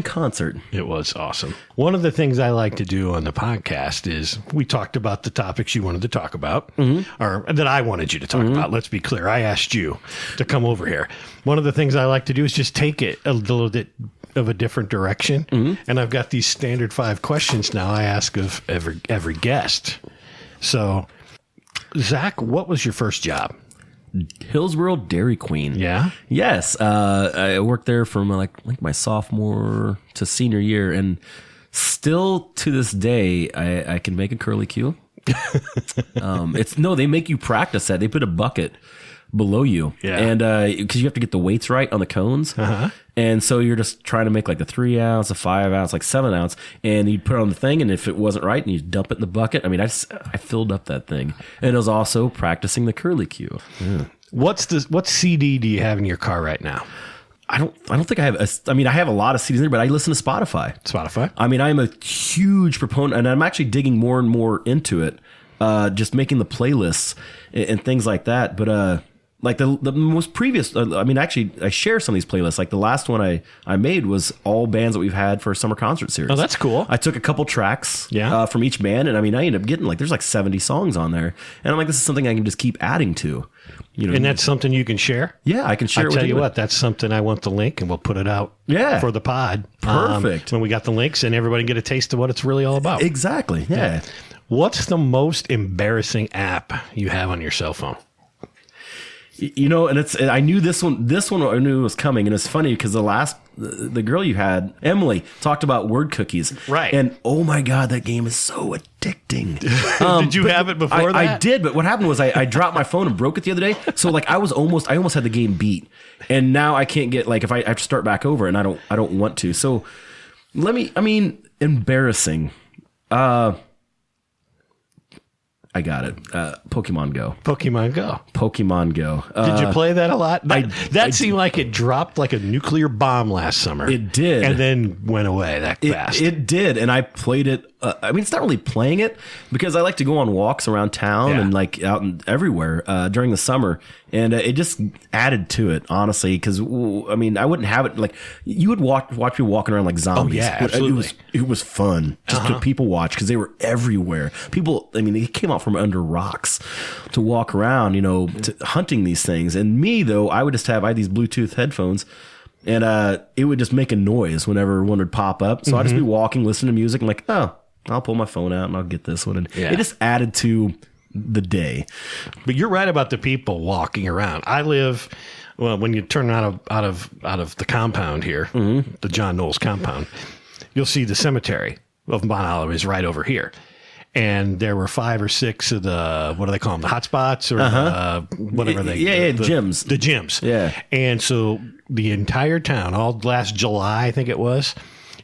concert. It was awesome. One of the things I like to do on the podcast is we talked about the topics you wanted to talk about, or that I wanted you to talk about. Let's be clear. I asked you to come over here. One of the things I like to do is just take it a little bit of a different direction. And I've got these standard 5 questions now I ask of every guest. So, Zach, what was your first job? Hillsboro Dairy Queen. Yeah? Yes. I worked there from like my sophomore to senior year, and still to this day, I can make a curly Q. They make you practice that. They put a bucket below you. Yeah. And because you have to get the weights right on the cones. And so you're just trying to make like the 3 ounce, a 5 ounce, like 7 ounce, and you put it on the thing, and if it wasn't right, and you dump it in the bucket. I mean, I filled up that thing, and it was also practicing the curly Q. Yeah. What CD do you have in your car right now? I don't think I have. I have a lot of CDs there, but I listen to Spotify. Spotify. I mean, I'm a huge proponent, and I'm actually digging more and more into it. Just making the playlists and things like that. But like the most previous, actually, I share some of these playlists. Like the last one I made was all bands that we've had for Summer Concert Series. Oh, that's cool. I took a couple tracks from each band, and I ended up getting there's like 70 songs on there. And I'm like, this is something I can just keep adding to. And that's something you can share? Yeah, I can share it with you. I'll tell you what, that's something I want the link, and we'll put it out for the pod. Perfect. When we got the links, and everybody can get a taste of what it's really all about. Exactly, yeah. What's the most embarrassing app you have on your cell phone? And I knew this one I knew was coming, and it's funny because the girl you had, Emily, talked about word cookies. Right. And oh my God, that game is so addicting. Did you have it before that? I did, but what happened was I dropped my phone and broke it the other day. So like I almost had the game beat. And now I can't get, like, if I have to start back over, and I don't want to. So embarrassing. I got it. Pokemon Go. Pokemon Go. Did you play that a lot? That seemed like it dropped like a nuclear bomb last summer. It did. And then went away that fast. It did. And I played it. It's not really playing it because I like to go on walks around town and like out and everywhere during the summer. And it just added to it, honestly, because, I wouldn't have it. Like, you would watch people walking around like zombies. Oh, yeah, absolutely. It was fun just to people watch because they were everywhere. People, they came out from under rocks to walk around, to hunting these things. And me, though, I had these Bluetooth headphones. And it would just make a noise whenever one would pop up. So I'd just be walking, listening to music, and like, oh, I'll pull my phone out and I'll get this one. And Yeah. it just added to the day. But you're right about the people walking around. I live, well, when you turn out of the compound here, the John Knowles compound, you'll see the cemetery of Mount Olive is right over here. And there were 5 or 6 of the, what do they call them? The hotspots or whatever they gyms. The gyms. Yeah. And so the entire town, all last July, I think it was,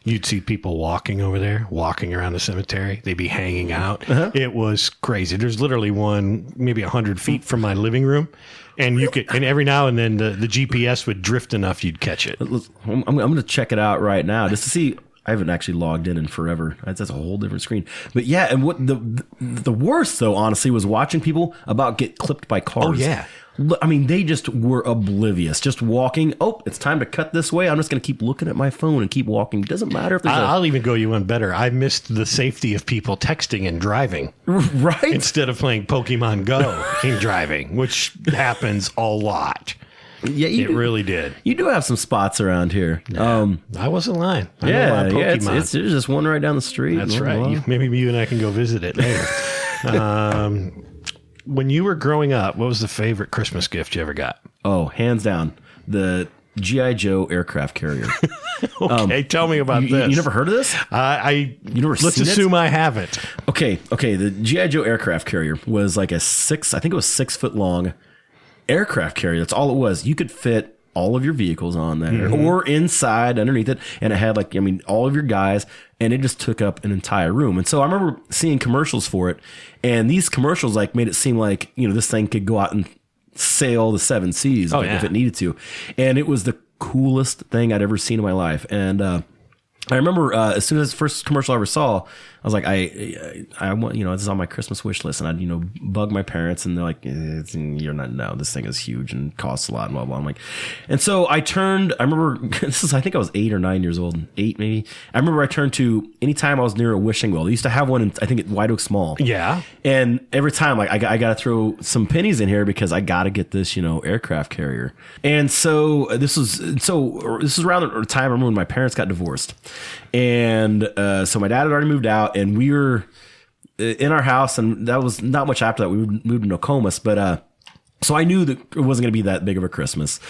you'd see people walking over there, walking around the cemetery. They'd be hanging out. It was crazy. There's literally one, maybe 100 feet from my living room. And you could, and every now and then the GPS would drift enough you'd catch it. I'm going to check it out right now just to see. I haven't actually logged in forever. That's a whole different screen. But yeah, and what the worst though, honestly, was watching people about get clipped by cars. Oh yeah. I mean, they just were oblivious, just walking. Oh, it's time to cut this way. I'm just going to keep looking at my phone and keep walking. It doesn't matter if there's I'll even go you one better. I missed the safety of people texting and driving. Right? Instead of playing Pokemon Go and driving, which happens a lot. Yeah, it really did. You do have some spots around here. Yeah, I wasn't lying. I know a lot of Pokemon. It's there's just one right down the street. That's right. Maybe you and I can go visit it later. When you were growing up, what was the favorite Christmas gift you ever got? Oh, hands down, the G.I. Joe aircraft carrier. Okay, tell me about this. You never heard of this? You never. Let's assume I haven't. Okay. The G.I. Joe aircraft carrier was like I think it was 6 foot long aircraft carrier. That's all it was. You could fit all of your vehicles on there or inside underneath it. And it had all of your guys, and it just took up an entire room. And so I remember seeing commercials for it, and these commercials made it seem like, this thing could go out and sail the 7 seas if it needed to. And it was the coolest thing I'd ever seen in my life. And, I remember as soon as the first commercial I ever saw, I was like, I want, this is on my Christmas wish list. And I'd, bug my parents, and they're like, you're not, no, this thing is huge and costs a lot and blah, blah. I'm like, and so I remember I think I was 8 or 9 years old, 8 maybe. I remember I turned to anytime I was near a wishing well. They used to have one I think at White Oak Mall. Yeah. And every time I got to throw some pennies in here because I got to get this, aircraft carrier. And so this was around the time I remember when my parents got divorced. And so my dad had already moved out, and we were in our house, and that was not much after that. We moved to Nokomis, but so I knew that it wasn't going to be that big of a Christmas.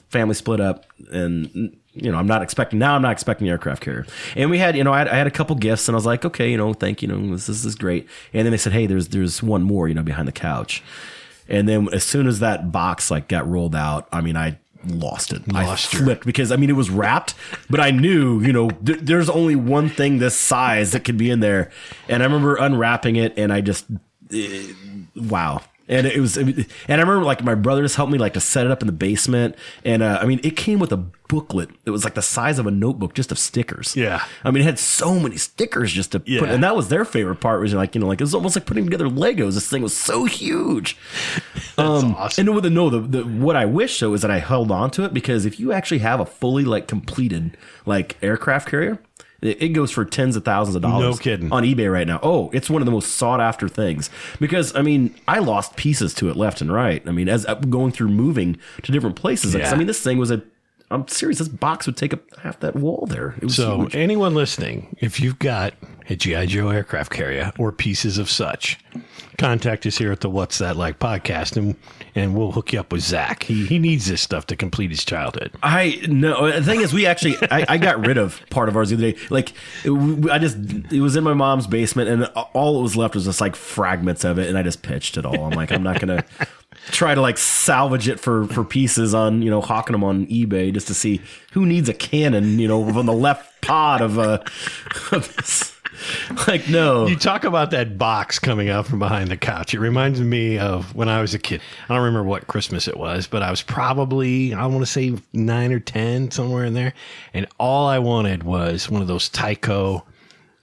Family split up, and I'm not expecting the aircraft carrier. And we had, I had a couple gifts, and I was like, okay, thank you, this is great. And then they said, hey, there's one more, behind the couch. And then as soon as that box got rolled out, I lost it. I flipped because it was wrapped, but I knew, there's only one thing this size that could be in there. And I remember unwrapping it, and I just, wow. And and I remember my brothers helped me to set it up in the basement. And it came with a booklet. It was the size of a notebook, just of stickers. Yeah. It had so many stickers just to put, and that was their favorite part, was it was almost like putting together Legos. This thing was so huge. That's awesome. And what I wish though is that I held on to it, because if you actually have a fully completed aircraft carrier, it goes for tens of thousands of dollars. No kidding. On eBay right now. Oh, it's one of the most sought after things, because I lost pieces to it left and right. As I'm going through moving to different places. This thing was I'm serious. This box would take up half that wall there. It was huge. Anyone listening, if you've got a G.I. Joe aircraft carrier or pieces of such, contact us here at the What's That Like podcast, and we'll hook you up with Zach. He needs this stuff to complete his childhood. I know. The thing is, we actually, I got rid of part of ours the other day. It was in my mom's basement, and all it was left was just fragments of it, and I just pitched it all. I'm like, I'm not going to try to salvage it for pieces on, hawking them on eBay just to see who needs a cannon, on the left pod of this. No. You talk about that box coming out from behind the couch. It reminds me of when I was a kid. I don't remember what Christmas it was, but I was probably, I want to say 9 or 10, somewhere in there. And all I wanted was one of those Tyco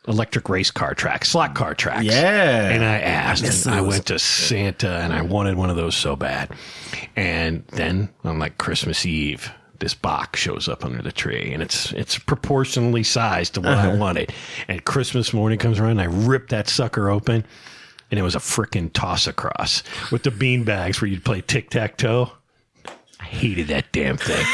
electric race car tracks, slot car tracks. Yeah. And I asked, and I went to Santa, and I wanted one of those so bad. And then on Christmas Eve, this box shows up under the tree, and it's proportionally sized to what I wanted. And Christmas morning comes around, and I rip that sucker open, and it was a frickin' toss-across with the bean bags where you'd play tic-tac-toe. I hated that damn thing.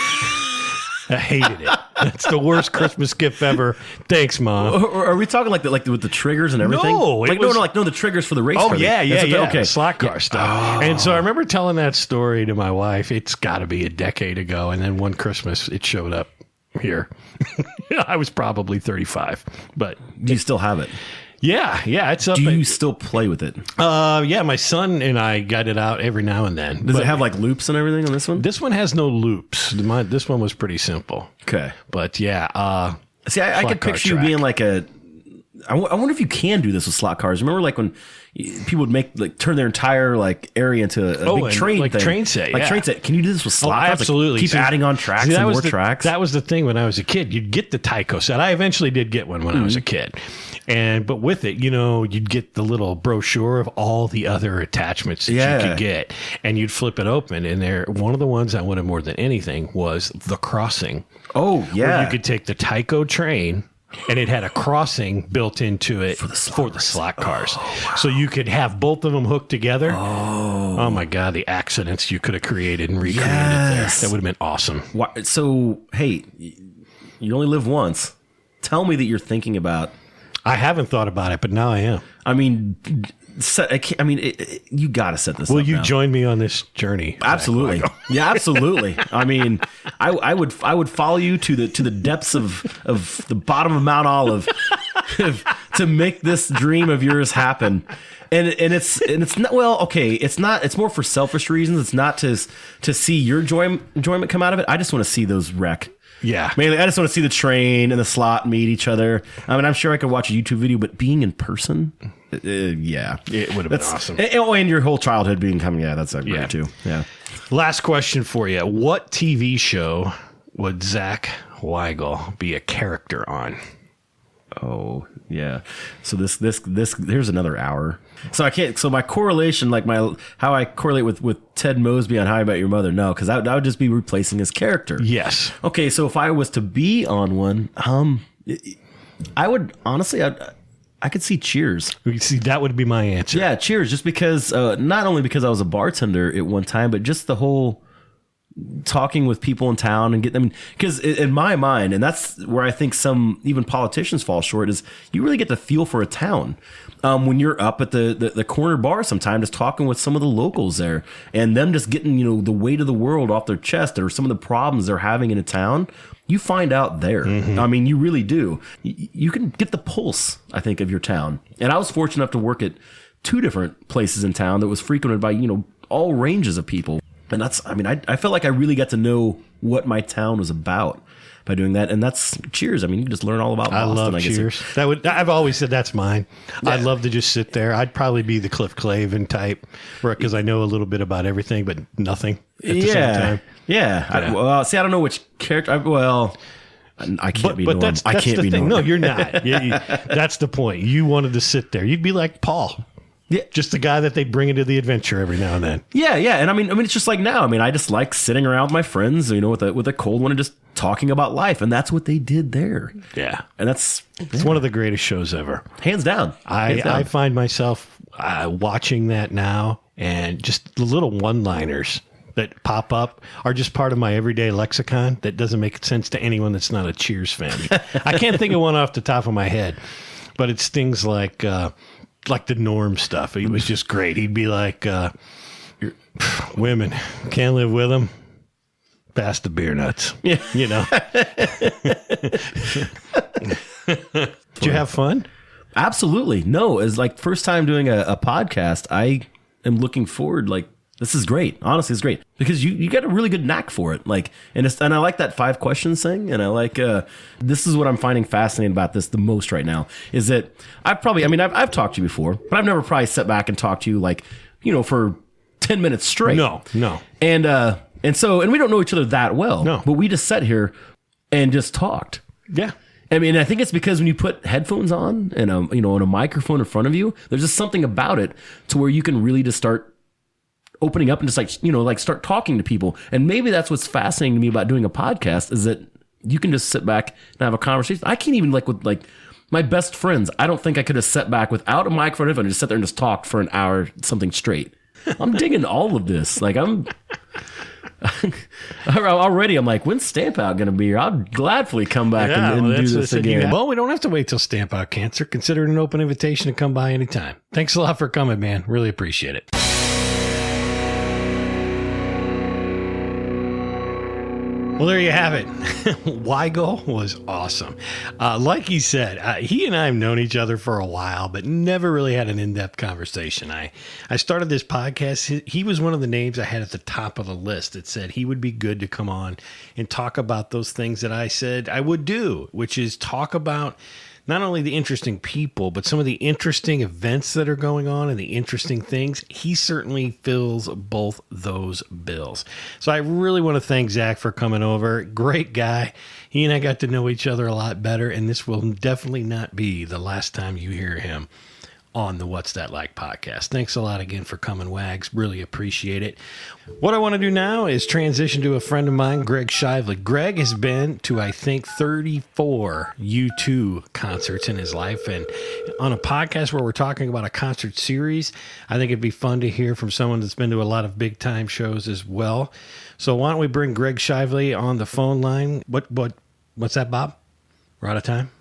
I hated it. That's the worst Christmas gift ever. Thanks, Mom. Or are we talking like with the triggers and everything? No, the triggers for the race car. Oh, yeah. Okay. Slot car stuff. And so I remember telling that story to my wife. It's got to be a decade ago. And then one Christmas, it showed up here. I was probably 35. But do you still have it? Yeah, it's up. Do you still play with it? Yeah, my son and I got it out every now and then. Does it have like loops and everything on this one? This one has no loops. This one was pretty simple. Okay. But yeah. See, I could picture you being like I wonder if you can do this with slot cars. Remember like when people would turn their entire like area into a big train like thing. Train set. Like train set. Can you do this with slot cars? Absolutely. Like, keep adding on tracks and more tracks. That was the thing when I was a kid. You'd get the Tyco set. I eventually did get one when I was a kid. But with it, you'd get the little brochure of all the other attachments that you could get, and you'd flip it open. And one of the ones I wanted more than anything was the crossing. Oh yeah, where you could take the Tyco train, and it had a crossing built into it for the slot cars. Oh, wow. So you could have both of them hooked together. Oh my God, the accidents you could have created and recreated there. That would have been awesome. So hey, you only live once. Tell me that you're thinking about. I haven't thought about it, but now I am. I mean, you got to set this up. Will you join me on this journey? Absolutely. Yeah, absolutely. I mean, I would follow you to the depths of the bottom of Mount Olive to make this dream of yours happen. And it's not, well, okay, it's more for selfish reasons. It's not to see your enjoyment come out of it. I just want to see those wreck. Yeah. Mainly, I just want to see the train and the slot meet each other. I mean, I'm sure I could watch a YouTube video, but being in person, yeah. It would have been awesome. And your whole childhood being coming, that's great too. Yeah. Last question for you. What TV show would Zach Wygal be a character on? Oh, yeah. So this here's another hour. So I can't. So my correlation, like how I correlate with Ted Mosby on How I Met Your Mother, no, because that would just be replacing his character. Yes. Okay. So if I was to be on one, I would honestly, I could see Cheers. See, that would be my answer. Yeah, Cheers. Just because, not only because I was a bartender at one time, but just the whole talking with people in town and get them, because in my mind, and that's where I think some even politicians fall short, is you really get the feel for a town when you're up at the corner bar sometimes just talking with some of the locals there and them just getting the weight of the world off their chest or some of the problems they're having in a town. You find out there. Mm-hmm. I mean, you really do. You can get the pulse, I think, of your town. And I was fortunate enough to work at 2 different places in town that was frequented by all ranges of people. And I felt like I really got to know what my town was about by doing that. And that's Cheers. I mean, you can just learn all about Boston. I love Cheers. I've always said that's mine. Yeah. I'd love to just sit there. I'd probably be the Cliff Clavin type, because I know a little bit about everything, but nothing at the same time. Yeah. I don't know which character. I can't be Norm. That's I can't the be thing. Norm. No, you're not. That's the point. You wanted to sit there. You'd be like Paul. Yeah, just the guy that they bring into the adventure every now and then. Yeah, and I mean, it's just like now. I mean, I just like sitting around with my friends, with a cold one and just talking about life, and that's what they did there. Yeah, and it's one of the greatest shows ever, hands down. I find myself watching that now, and just the little one-liners that pop up are just part of my everyday lexicon that doesn't make sense to anyone that's not a Cheers fan. I can't think of one off the top of my head, but it's things like the Norm stuff. He was just great. He'd be like, women, can't live with them. Pass the beer nuts. Yeah. Did you have fun? Absolutely. No, it's like first time doing a podcast. I am looking forward, this is great. Honestly, it's great because you get a really good knack for it. And I like that 5 questions thing. And I like, this is what I'm finding fascinating about this the most right now is that I've talked to you before, but I've never probably sat back and talked to you for 10 minutes straight. No. And we don't know each other that well. No. But we just sat here and just talked. Yeah. I mean, I think it's because when you put headphones on and a microphone in front of you, there's just something about it to where you can really just start opening up and just start talking to people. And maybe that's what's fascinating to me about doing a podcast is that you can just sit back and have a conversation. I can't even with my best friends. I don't think I could have sat back without a microphone and just sit there and just talked for an hour, something straight. I'm digging all of this. Already, I'm like, when's Stamp Out going to be here? I'll gladly come back and do this again. Well, we don't have to wait till Stamp Out Cancer. Consider it an open invitation to come by anytime. Thanks a lot for coming, man. Really appreciate it. Well, there you have it. Wygal was awesome. Like he said, he and I have known each other for a while, but never really had an in-depth conversation. I started this podcast. He was one of the names I had at the top of the list that said he would be good to come on and talk about those things that I said I would do, which is talk about not only the interesting people, but some of the interesting events that are going on and the interesting things. He certainly fills both those bills. So I really want to thank Zach for coming over. Great guy. He and I got to know each other a lot better, and this will definitely not be the last time you hear him on the What's That Like podcast. Thanks a lot again for coming, Wags. Really appreciate it. What I want to do now is transition to a friend of mine, Greg Shively. Greg has been to, I think, 34 U2 concerts in his life. And on a podcast where we're talking about a concert series, I think it'd be fun to hear from someone that's been to a lot of big time shows as well. So why don't we bring Greg Shively on the phone line? What's that, Bob? We're out of time.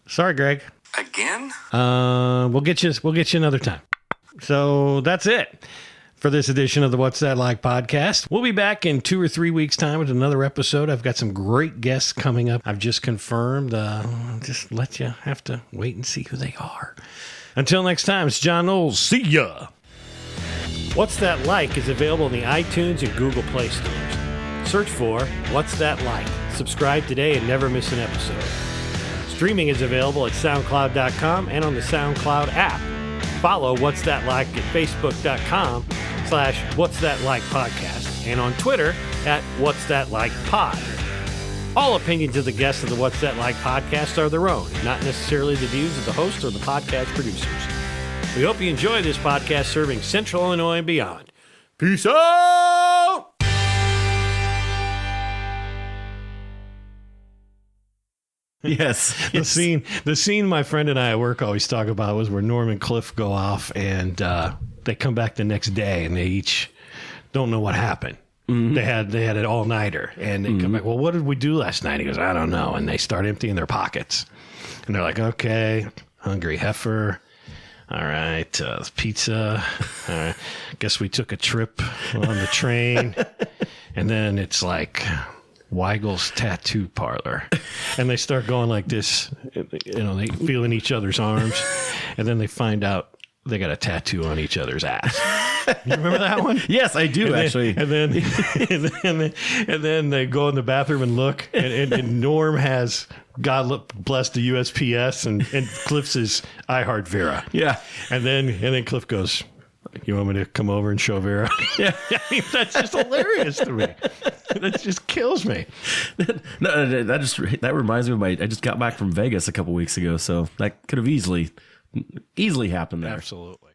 Sorry, Greg. Again? We'll get you another time. So that's it for this edition of the What's That Like podcast. We'll be back in 2 or 3 weeks' time with another episode. I've got some great guests coming up. I've just confirmed. Just let you have to wait and see who they are. Until next time, it's John Knowles. See ya. What's That Like is available in the iTunes and Google Play stores. Search for What's That Like. Subscribe today and never miss an episode. Streaming is available at SoundCloud.com and on the SoundCloud app. Follow What's That Like at Facebook.com/What's That Like Podcast and on Twitter at What's That Like Pod. All opinions of the guests of the What's That Like podcast are their own, not necessarily the views of the host or the podcast producers. We hope you enjoy this podcast serving Central Illinois and beyond. Peace out! Yes. The scene my friend and I at work always talk about was where Norm and Cliff go off and they come back the next day and they each don't know what happened. Mm-hmm. They had an all-nighter and they come back, well, what did we do last night? He goes, I don't know. And they start emptying their pockets. And they're like, okay, hungry heifer. All right, pizza. All right, guess we took a trip on the train. And then it's like Wygal's tattoo parlor, and they start going like this, they feel in each other's arms, and then they find out they got a tattoo on each other's ass. You remember that one? Yes, I do, actually. And then they go in the bathroom and look, and Norm has, God bless the USPS, and Cliff's is I Heart Vera. Yeah, and then Cliff goes, you want me to come over and show Vera? Yeah. I mean, that's just hilarious to me. That just kills me. No, that reminds me of I just got back from Vegas a couple weeks ago, so that could have easily happened there. Absolutely.